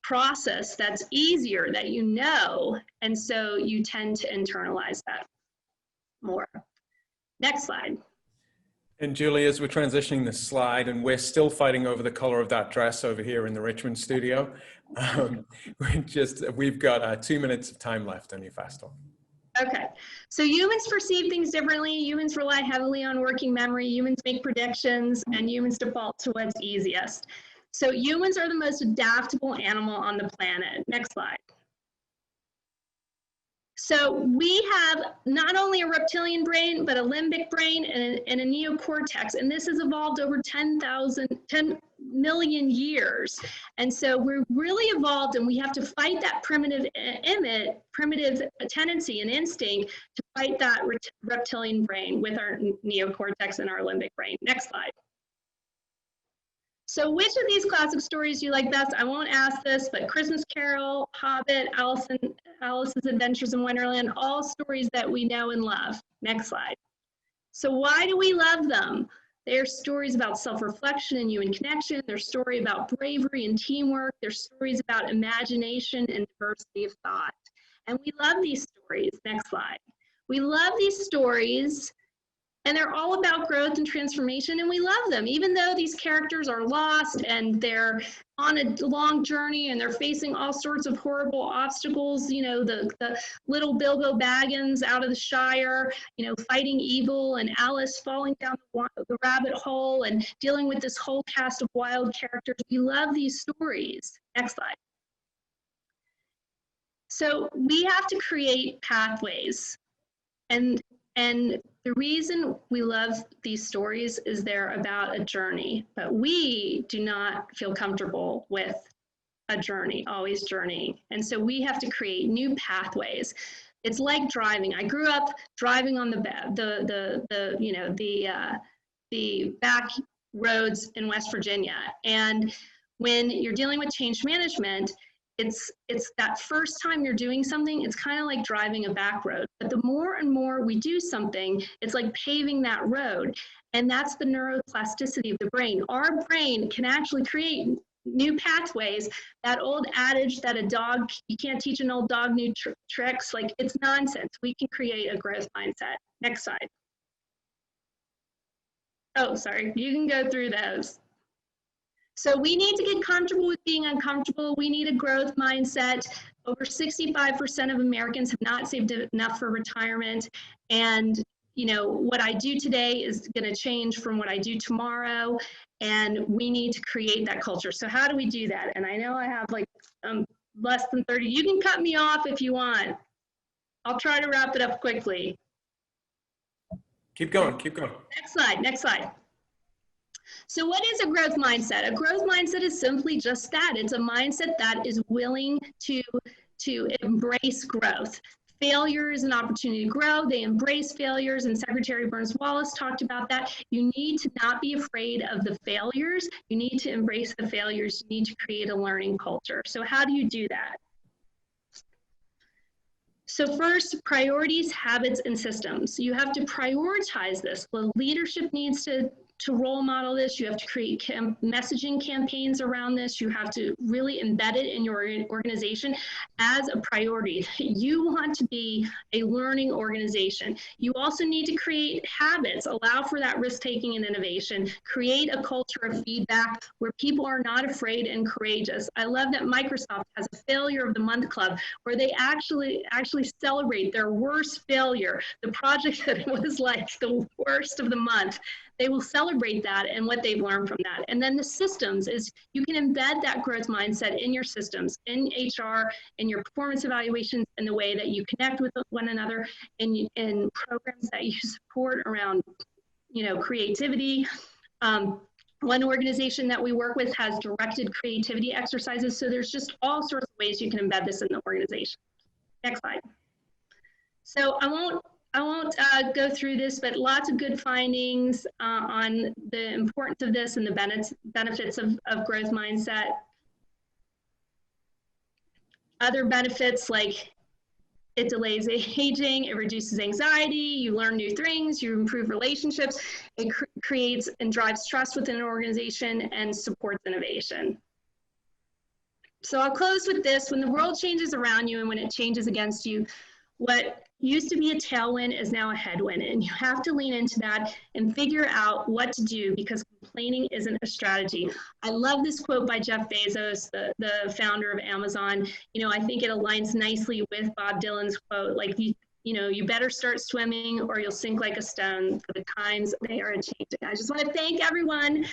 D: process that's easier, that and so you tend to internalize that more. Next slide.
C: And Julie, as we're transitioning the slide, and we're still fighting over the color of that dress over here in the Richmond studio, we've got 2 minutes of time left on your fast talk.
D: Okay, so humans perceive things differently. Humans rely heavily on working memory. Humans make predictions, and humans default to what's easiest. So humans are the most adaptable animal on the planet. Next slide. So we have not only a reptilian brain, but a limbic brain and a neocortex. And this has evolved over 10 million years. And so we're really evolved, and we have to fight that primitive tendency and instinct to fight that reptilian brain with our neocortex and our limbic brain. Next slide. So which of these classic stories do you like best? I won't ask this, but Christmas Carol, Hobbit, Alice's Adventures in Wonderland, all stories that we know and love. Next slide. So why do we love them? They're stories about self-reflection and human connection. They're stories about bravery and teamwork. They're stories about imagination and diversity of thought. And we love these stories. Next slide. We love these stories, and they're all about growth and transformation, and we love them. Even though these characters are lost and they're on a long journey and they're facing all sorts of horrible obstacles, the little Bilbo Baggins out of the Shire, fighting evil, and Alice falling down the rabbit hole and dealing with this whole cast of wild characters. We love these stories. Next slide. So we have to create pathways, and the reason we love these stories is they're about a journey, but we do not feel comfortable with a journey, always journeying. And so we have to create new pathways. It's like driving. I grew up driving on the back roads in West Virginia. And when you're dealing with change management, it's that first time you're doing something, it's kind of like driving a back road. But the more and more we do something, it's like paving that road. And that's the neuroplasticity of the brain. Our brain can actually create new pathways. That old adage that you can't teach an old dog new tricks, like it's nonsense. We can create a growth mindset. Next slide. Oh, sorry, you can go through those. So we need to get comfortable with being uncomfortable. We need a growth mindset. Over 65% of Americans have not saved enough for retirement. And what I do today is going to change from what I do tomorrow. And we need to create that culture. So how do we do that? And I know I have like less than 30. You can cut me off if you want. I'll try to wrap it up quickly.
C: Keep going, keep going.
D: Next slide. So what is a growth mindset? A growth mindset is simply just that. It's a mindset that is willing to embrace growth. Failure is an opportunity to grow. They embrace failures, and Secretary Burns Wallace talked about that. You need to not be afraid of the failures. You need to embrace the failures. You need to create a learning culture. So how do you do that? So first, priorities, habits, and systems. You have to prioritize this. The leadership needs to role model this. You have to create messaging campaigns around this. You have to really embed it in your organization as a priority. You want to be a learning organization. You also need to create habits, allow for that risk-taking and innovation, create a culture of feedback where people are not afraid and courageous. I love that Microsoft has a failure of the month club where they actually celebrate their worst failure, the project that was like the worst of the month. They will celebrate that and what they've learned from that. And then the systems is you can embed that growth mindset in your systems, in HR, in your performance evaluations, in the way that you connect with one another, in programs that you support around, creativity. One organization that we work with has directed creativity exercises. So there's just all sorts of ways you can embed this in the organization. Next slide. So I won't go through this, but lots of good findings on the importance of this and the benefits of growth mindset. Other benefits like it delays aging, it reduces anxiety, you learn new things, you improve relationships, it creates and drives trust within an organization and supports innovation. So I'll close with this. When the world changes around you and when it changes against you, what used to be a tailwind is now a headwind, and you have to lean into that and figure out what to do because complaining isn't a strategy. I love this quote by Jeff Bezos, the founder of Amazon. I think it aligns nicely with Bob Dylan's quote, like, you better start swimming or you'll sink like a stone, for the times they are changing. I just want to thank everyone.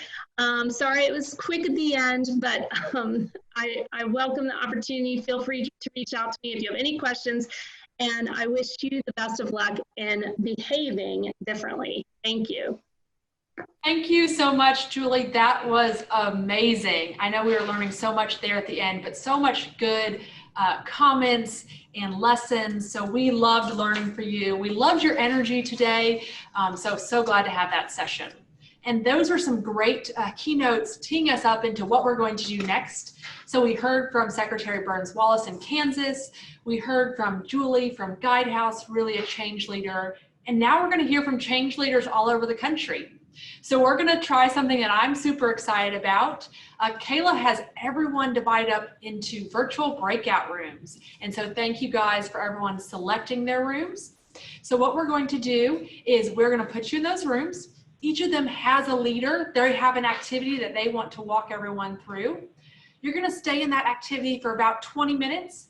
D: Sorry it was quick at the end, but I welcome the opportunity. Feel free to reach out to me if you have any questions. And I wish you the best of luck in behaving differently. Thank you.
E: Thank you so much, Julie. That was amazing. I know we were learning so much there at the end, but so much good comments and lessons. So we loved learning for you. We loved your energy today. So glad to have that session. And those were some great keynotes teeing us up into what we're going to do next. So we heard from Secretary Burns Wallace in Kansas. We heard from Julie from Guidehouse, really a change leader. And now we're going to hear from change leaders all over the country. So we're going to try something that I'm super excited about. Kayla has everyone divided up into virtual breakout rooms. And so thank you guys for everyone selecting their rooms. So what we're going to do is we're going to put you in those rooms. Each of them has a leader. They have an activity that they want to walk everyone through. You're going to stay in that activity for about 20 minutes.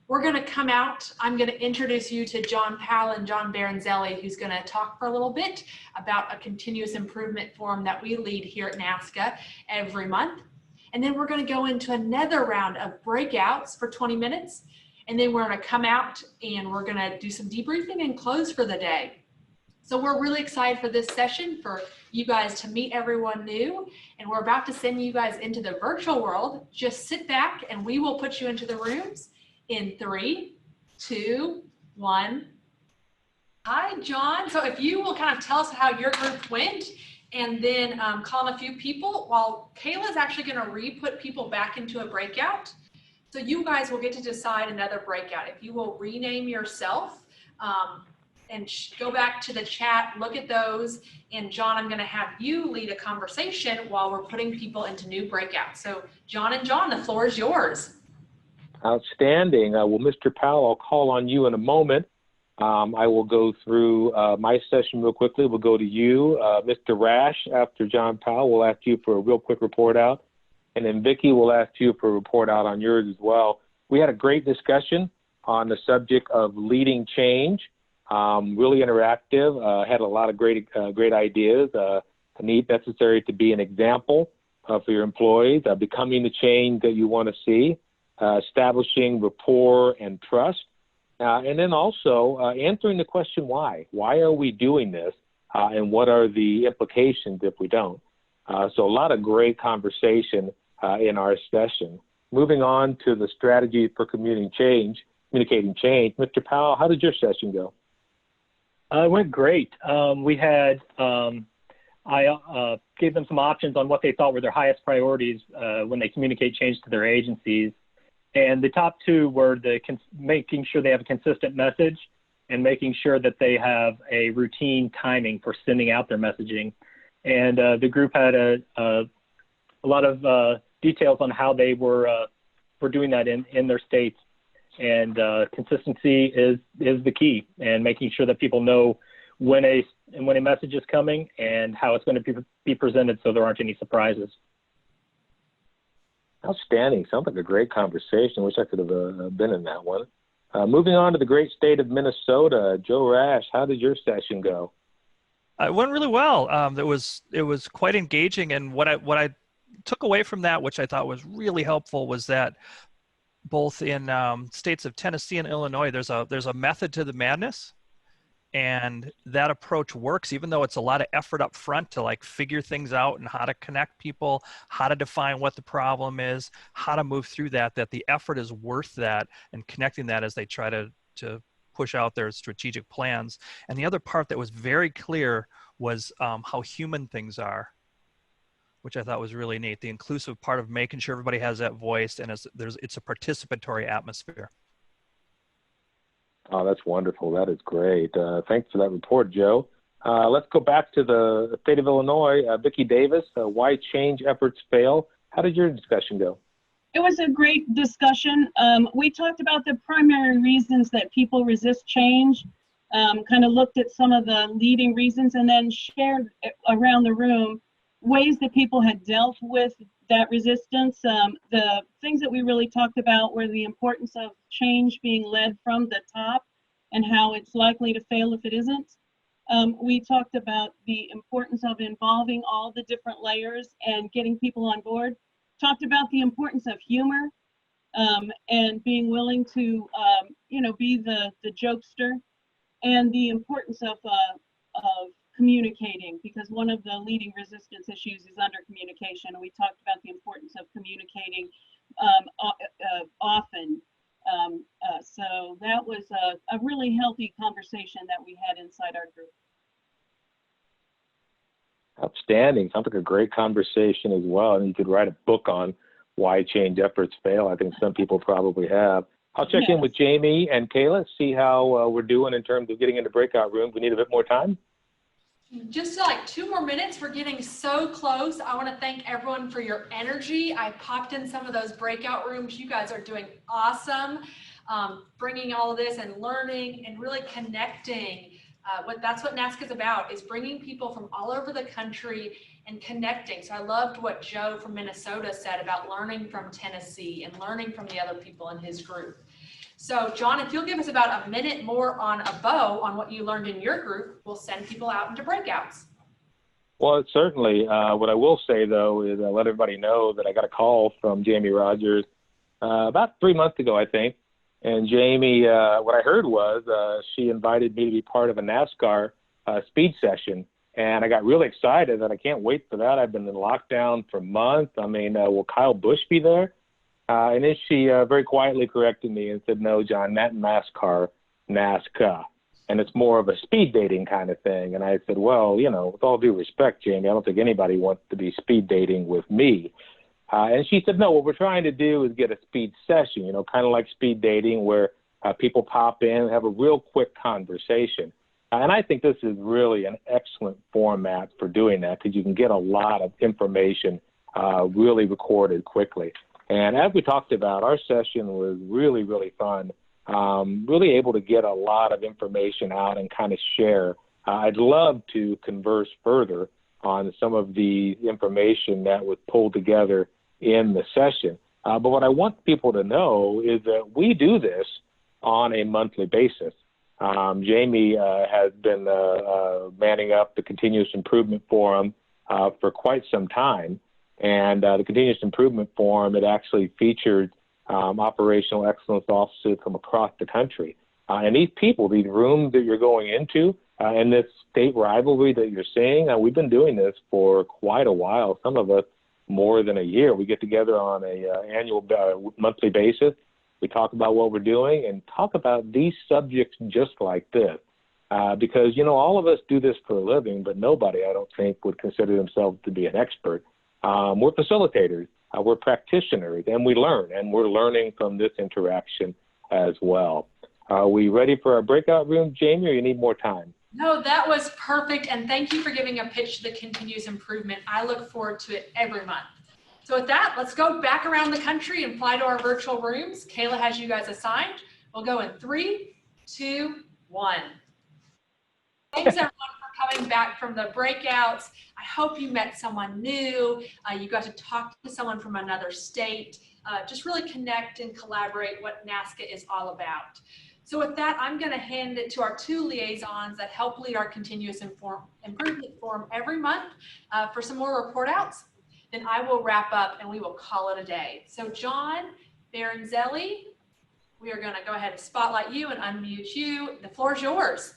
E: We're going to come out. I'm going to introduce you to John Powell and John Baranzelli, who's going to talk for a little bit about a continuous improvement forum that we lead here at NASCA every month. And then we're going to go into another round of breakouts for 20 minutes. And then we're going to come out and we're going to do some debriefing and close for the day. So we're really excited for this session, for you guys to meet everyone new, and we're about to send you guys into the virtual world. Just sit back and we will put you into the rooms in 3, 2, 1. Hi, John. So if you will kind of tell us how your group went, and then call in a few people, while Kayla's actually going to re-put people back into a breakout. So you guys will get to decide another breakout. If you will rename yourself and go back to the chat, look at those. And John, I'm going to have you lead a conversation while we're putting people into new breakouts. So John, the floor is yours.
F: Outstanding. Well, Mr. Powell, I'll call on you in a moment. I will go through my session real quickly. We'll go to you, Mr. Rash. After John Powell, we'll ask you for a real quick report out. And then Vicki will ask you for a report out on yours as well. We had a great discussion on the subject of leading change. Really interactive. Had a lot of great ideas. The need necessary to be an example for your employees, becoming the change that you want to see, establishing rapport and trust. And then also answering the question why. Why are we doing this? And what are the implications if we don't? So a lot of great conversation in our session. Moving on to the strategy for communicating change. Mr. Powell, how did your session go?
G: It went great. I gave them some options on what they thought were their highest priorities when they communicate change to their agencies. And the top two were making sure they have a consistent message and making sure that they have a routine timing for sending out their messaging. And the group had a lot of details on how they were doing that in their states. And consistency is the key, and making sure that people know when a message is coming and how it's going to be presented so there aren't any surprises.
F: Outstanding. Sounds like a great conversation. Wish I could have been in that one. Moving on to the great state of Minnesota. Joe Rash, how did your session go?
H: It went really well. It was quite engaging, and what I took away from that, which I thought was really helpful, was that both in states of Tennessee and Illinois, there's a method to the madness. And that approach works, even though it's a lot of effort up front to like figure things out and how to connect people, how to define what the problem is, how to move through that the effort is worth that, and connecting that as they try to push out their strategic plans. And the other part that was very clear was how human things are, which I thought was really neat. The inclusive part of making sure everybody has that voice, and it's a participatory atmosphere.
F: Oh, that's wonderful. That is great. Thanks for that report, Joe. Let's go back to the state of Illinois. Vicki Davis, why change efforts fail? How did your discussion go?
I: It was a great discussion. We talked about the primary reasons that people resist change, kind of looked at some of the leading reasons, and then shared around the room ways that people had dealt with that resistance. The things that we really talked about were the importance of change being led from the top and how it's likely to fail if it isn't. We talked about the importance of involving all the different layers and getting people on board. Talked about the importance of humor and being willing to, be the jokester, and the importance of communicating, because one of the leading resistance issues is under communication. And we talked about the importance of communicating often. So that was a really healthy conversation that we had inside our group.
F: Outstanding. Sounds like a great conversation as well. And you could write a book on why change efforts fail. I think some people probably have. I'll check in with Jamie and Kayla, see how we're doing in terms of getting into breakout rooms. We need a bit more time.
E: Just like 2 more minutes. We're getting so close. I want to thank everyone for your energy. I popped in some of those breakout rooms. You guys are doing awesome, bringing all of this and learning and really connecting. That's what NASCA is about, is bringing people from all over the country and connecting. So I loved what Joe from Minnesota said about learning from Tennessee and learning from the other people in his group. So John, if you'll give us about a minute more on a bow on what you learned in your group, we'll send people out into breakouts.
F: Well, certainly. What I will say, though, is I let everybody know that I got a call from Jamie Rogers about 3 months ago, I think. And Jamie, what I heard was she invited me to be part of a NASCAR speed session. And I got really excited and I can't wait for that. I've been in lockdown for months. I mean, will Kyle Busch be there? And then she very quietly corrected me and said, no, John, not NASCAR, NASCA. And it's more of a speed dating kind of thing. And I said, well, you know, with all due respect, Jamie, I don't think anybody wants to be speed dating with me. And she said, no, what we're trying to do is get a speed session, you know, kind of like speed dating where people pop in and have a real quick conversation. And I think this is really an excellent format for doing that because you can get a lot of information really recorded quickly. And as we talked about, our session was really, really fun, really able to get a lot of information out and kind of share. I'd love to converse further on some of the information that was pulled together in the session. But what I want people to know is that we do this on a monthly basis. Jamie has been manning up the Continuous Improvement Forum for quite some time. And the Continuous Improvement Forum, it actually featured operational excellence officers from across the country. And these people, these rooms that you're going into, and this state rivalry that you're seeing, we've been doing this for quite a while, some of us more than a year. We get together on a annual monthly basis. We talk about what we're doing and talk about these subjects just like this. Because, you know, all of us do this for a living, but nobody, I don't think, would consider themselves to be an expert. We're facilitators, we're practitioners, and we learn, and we're learning from this interaction as well. Are we ready for our breakout room, Jamie, or you need more time?
E: No, that was perfect. And thank you for giving a pitch to the continuous improvement. I look forward to it every month. So with that, let's go back around the country and fly to our virtual rooms. Kayla has you guys assigned. We'll go in 3, 2, 1. Thanks everyone for coming back from the breakouts. I hope you met someone new. You got to talk to someone from another state. Just really connect and collaborate what NASCA is all about. So with that, I'm going to hand it to our 2 liaisons that help lead our continuous improvement forum every month for some more report outs. Then I will wrap up and we will call it a day. So John Baranzelli, we are going to go ahead and spotlight you and unmute you. The floor is yours.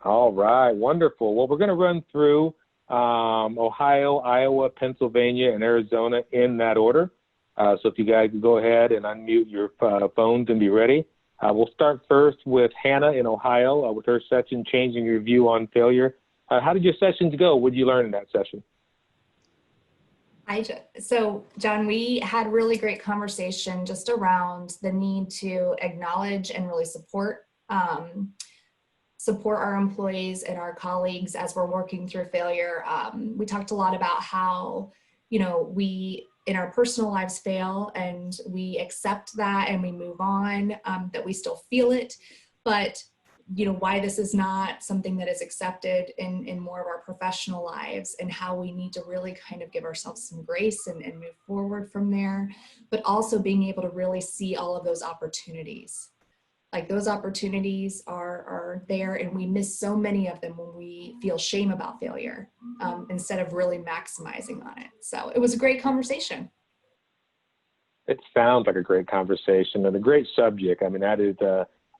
F: All right, wonderful. Well, we're going to run through Ohio, Iowa, Pennsylvania, and Arizona in that order. So if you guys can go ahead and unmute your phones and be ready. We'll start first with Hannah in Ohio with her session, Changing Your View on Failure. How did your sessions go? What did you learn in that session?
J: So John, we had really great conversation just around the need to acknowledge and really support our employees and our colleagues as we're working through failure. We talked a lot about how, you know, we in our personal lives fail and we accept that and we move on, that we still feel it, but you know, why this is not something that is accepted in more of our professional lives and how we need to really kind of give ourselves some grace and move forward from there, but also being able to really see all of those opportunities. Like those opportunities are there and we miss so many of them when we feel shame about failure instead of really maximizing on it. So it was a great conversation.
F: It sounds like a great conversation and a great subject. I mean, that is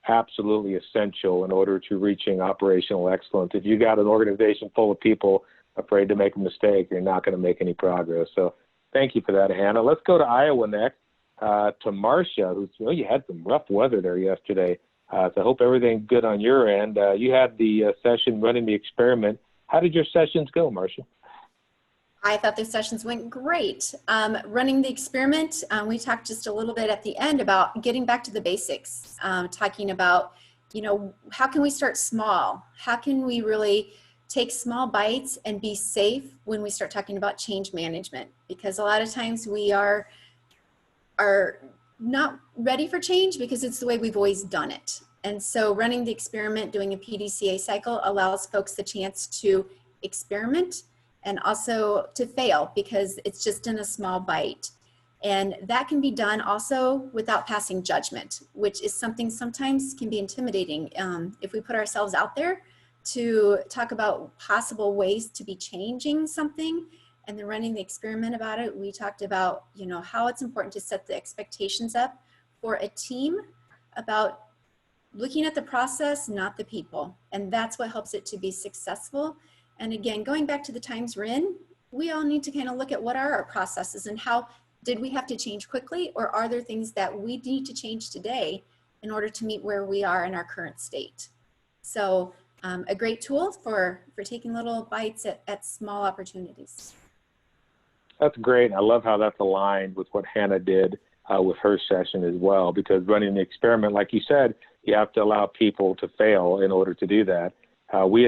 F: absolutely essential in order to reaching operational excellence. If you got an organization full of people afraid to make a mistake, you're not going to make any progress. So thank you for that, Hannah. Let's go to Iowa next. To Marcia, who's, you know, you had some rough weather there yesterday. So I hope everything's good on your end. You had the session running the experiment. How did your sessions go, Marcia?
K: I thought the sessions went great. Running the experiment, we talked just a little bit at the end about getting back to the basics, talking about, you know, how can we start small? How can we really take small bites and be safe when we start talking about change management? Because a lot of times we are not ready for change because it's the way we've always done it. And so running the experiment, doing a PDCA cycle allows folks the chance to experiment and also to fail because it's just in a small bite. And that can be done also without passing judgment, which is something sometimes can be intimidating. If we put ourselves out there to talk about possible ways to be changing something, and then running the experiment about it, we talked about, you know, how it's important to set the expectations up for a team about looking at the process, not the people. And that's what helps it to be successful. And again, going back to the times we're in, we all need to kind of look at what are our processes and how did we have to change quickly, or are there things that we need to change today in order to meet where we are in our current state? So a great tool for taking little bites at small opportunities.
F: That's great. I love how that's aligned with what Hannah did with her session as well, because running the experiment, like you said, you have to allow people to fail in order to do that. Me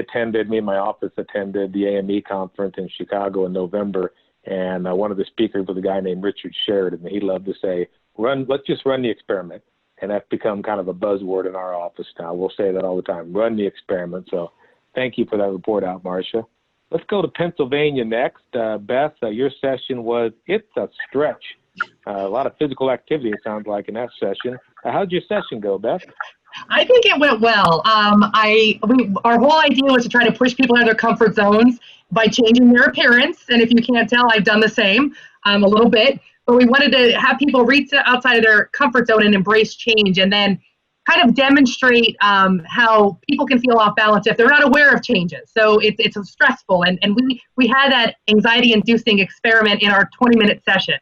F: and my office attended the AME conference in Chicago in November, and one of the speakers was a guy named Richard Sheridan. He loved to say, let's just run the experiment. And that's become kind of a buzzword in our office now. We'll say that all the time, run the experiment. So thank you for that report out, Marcia. Let's go to Pennsylvania next. Beth, your session was, it's a stretch. A lot of physical activity, it sounds like, in that session. How'd your session go, Beth?
L: I think it went well. Our whole idea was to try to push people out of their comfort zones by changing their appearance. And if you can't tell, I've done the same a little bit. But we wanted to have people reach outside of their comfort zone and embrace change, and then kind of demonstrate how people can feel off balance if they're not aware of changes. So it's stressful. And we had that anxiety-inducing experiment in our 20-minute session.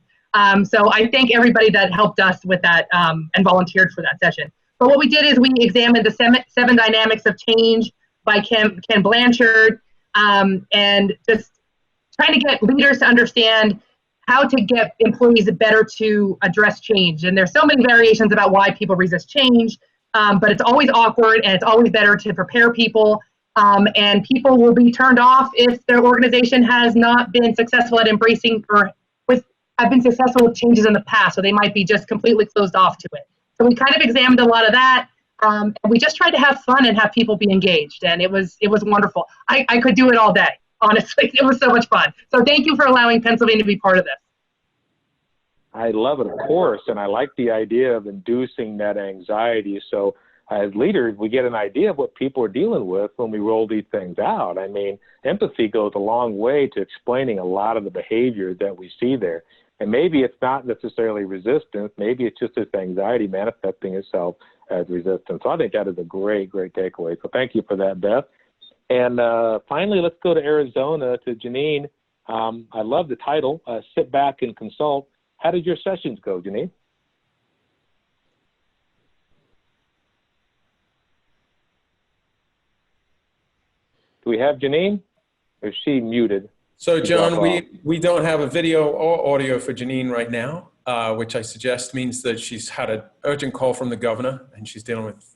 L: So I thank everybody that helped us with that and volunteered for that session. But what we did is we examined the seven dynamics of change by Ken Blanchard, and just trying to get leaders to understand how to get employees better to address change. And there's so many variations about why people resist change, but it's always awkward, and it's always better to prepare people. And people will be turned off if their organization has not been successful at embracing or have been successful with changes in the past, so they might be just completely closed off to it. So we kind of examined a lot of that. And we just tried to have fun and have people be engaged, and it was wonderful. I could do it all day, honestly. It was so much fun. So thank you for allowing Pennsylvania to be part of this.
F: I love it, of course, and I like the idea of inducing that anxiety. So as leaders, we get an idea of what people are dealing with when we roll these things out. I mean, empathy goes a long way to explaining a lot of the behaviors that we see there. And maybe it's not necessarily resistance. Maybe it's just this anxiety manifesting itself as resistance. So I think that is a great, great takeaway. So thank you for that, Beth. And finally, let's go to Arizona, to Janine. I love the title, Sit Back and Consult. How did your sessions go, Janine? Do we have Janine? Or is she muted?
C: So John, we don't have a video or audio for Janine right now, which I suggest means that she's had an urgent call from the governor and she's dealing with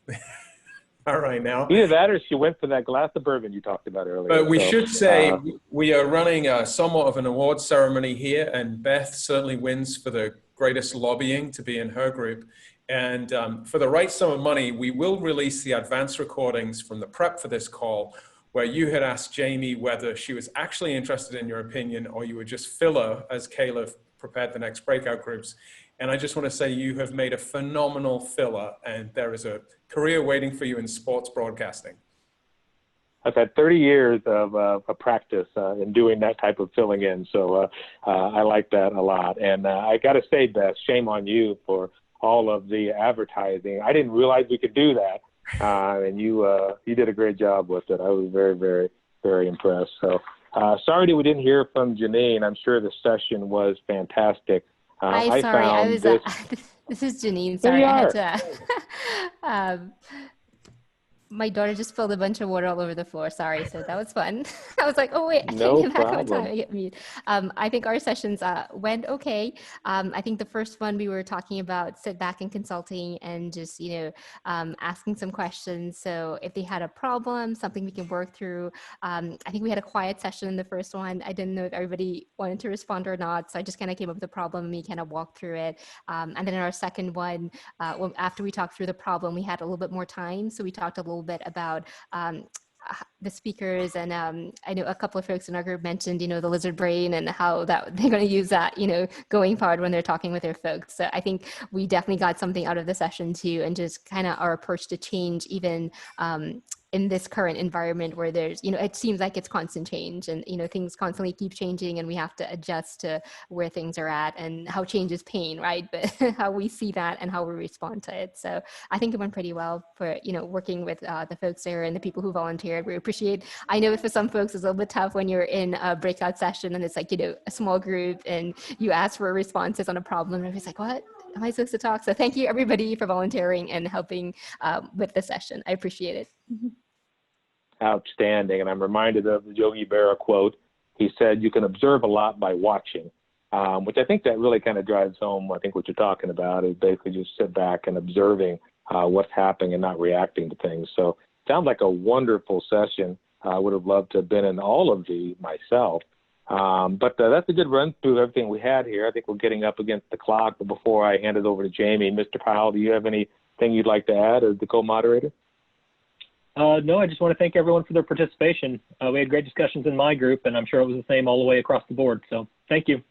C: that right now.
F: Either that or she went for that glass of bourbon you talked about earlier.
C: But we should say we are running somewhat of an award ceremony here, and Beth certainly wins for the greatest lobbying to be in her group. And for the right sum of money, we will release the advance recordings from the prep for this call, where you had asked Jamie whether she was actually interested in your opinion or you were just filler as Kayla prepared the next breakout groups. And I just want to say you have made a phenomenal filler, and there is a career waiting for you in sports broadcasting.
F: I've had 30 years of practice in doing that type of filling in. So I like that a lot. And I got to say, Beth, shame on you for all of the advertising. I didn't realize we could do that. And you did a great job with it. I was very, very, very impressed. So sorry that we didn't hear from Janine. I'm sure the session was fantastic.
M: Hi, sorry, I was. This is Janine. Sorry, I had to. My daughter just spilled a bunch of water all over the floor. Sorry, so that was fun. I was like, oh wait, I can't get back on time. I get mute. I think our sessions went okay. I think the first one we were talking about sit back and consulting and just, asking some questions. So if they had a problem, something we can work through. I think we had a quiet session in the first one. I didn't know if everybody wanted to respond or not. So I just kind of came up with the problem and we kind of walked through it. And then in our second one, after we talked through the problem, we had a little bit more time. So we talked a little bit about the speakers, and I know a couple of folks in our group mentioned, the lizard brain and how that they're going to use that, going forward when they're talking with their folks. So I think we definitely got something out of the session too, and just kind of our approach to change, even in this current environment where there's, it seems like it's constant change and, things constantly keep changing and we have to adjust to where things are at and how change is pain, right? But how we see that and how we respond to it. So I think it went pretty well for, working with the folks there and the people who volunteered. We appreciate, I know for some folks it's a little bit tough when you're in a breakout session and it's like, a small group and you ask for responses on a problem and everybody's like, what? Am I supposed to talk? So thank you everybody for volunteering and helping with the session. I appreciate it.
F: Outstanding. And I'm reminded of the Yogi Berra quote. He said, you can observe a lot by watching, which I think that really kind of drives home, I think, what you're talking about is basically just sit back and observing what's happening and not reacting to things. So sounds like a wonderful session. I would have loved to have been in all of these myself. But that's a good run through everything we had here. I think we're getting up against the clock. But before I hand it over to Jamie, Mr. Powell, do you have anything you'd like to add as the co-moderator?
G: No, I just want to thank everyone for their participation. We had great discussions in my group, and I'm sure it was the same all the way across the board. So thank you.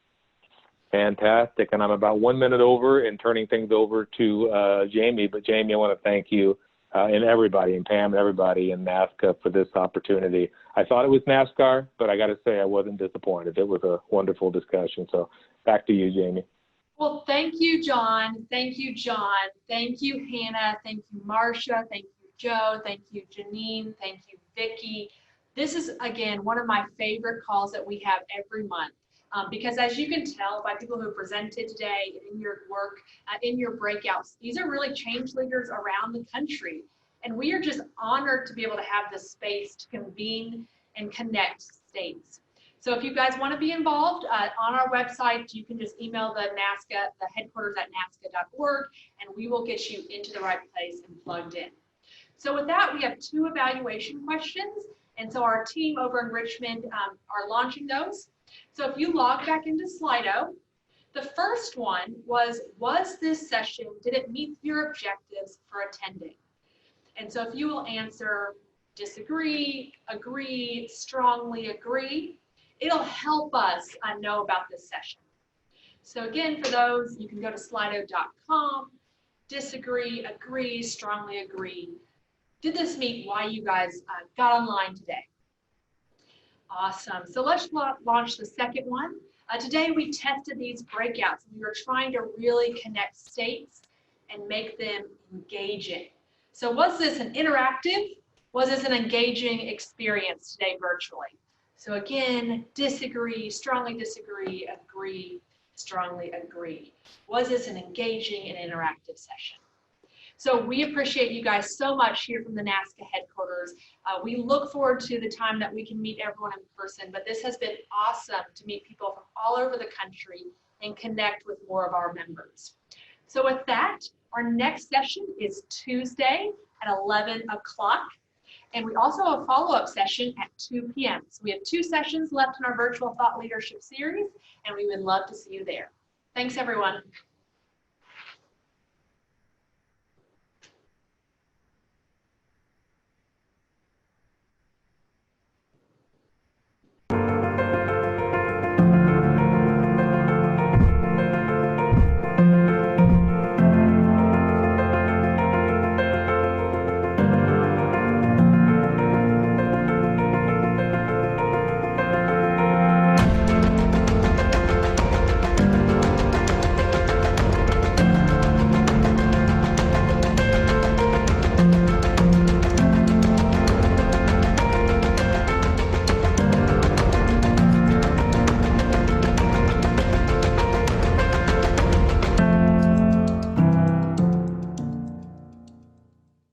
F: Fantastic. And I'm about 1 minute over and turning things over to Jamie. But Jamie, I want to thank you and everybody, and Pam and everybody in NASCA for this opportunity. I thought it was NASCAR, but I got to say I wasn't disappointed. It was a wonderful discussion. So back to you, Jamie.
E: Well, thank you, John. Thank you, John. Thank you, Hannah. Thank you, Marcia. Thank you, Joe. Thank you, Janine. Thank you, Vicki. This is, again, one of my favorite calls that we have every month. Because as you can tell by people who presented today in your work, in your breakouts, these are really change leaders around the country. And we are just honored to be able to have this space to convene and connect states. So if you guys want to be involved on our website, you can just email the NASCA, the headquarters at nasca.org, and we will get you into the right place and plugged in. So with that, we have 2 evaluation questions. And so our team over in Richmond are launching those. So if you log back into Slido, the first one was this session, did it meet your objectives for attending? And so if you will answer disagree, agree, strongly agree, it'll help us know about this session. So again, for those, you can go to slido.com, disagree, agree, strongly agree. Did this meet why you guys got online today? Awesome. So let's launch the second one. Today we tested these breakouts. We were trying to really connect states and make them engaging. So was this an interactive? Was this an engaging experience today virtually? So again, disagree, strongly disagree, agree, strongly agree. Was this an engaging and interactive session? So we appreciate you guys so much here from the NASCA headquarters. We look forward to the time that we can meet everyone in person, but this has been awesome to meet people from all over the country and connect with more of our members. So with that, our next session is Tuesday at 11 o'clock. And we also have a follow-up session at 2 p.m. So we have 2 sessions left in our virtual thought leadership series, and we would love to see you there. Thanks, everyone.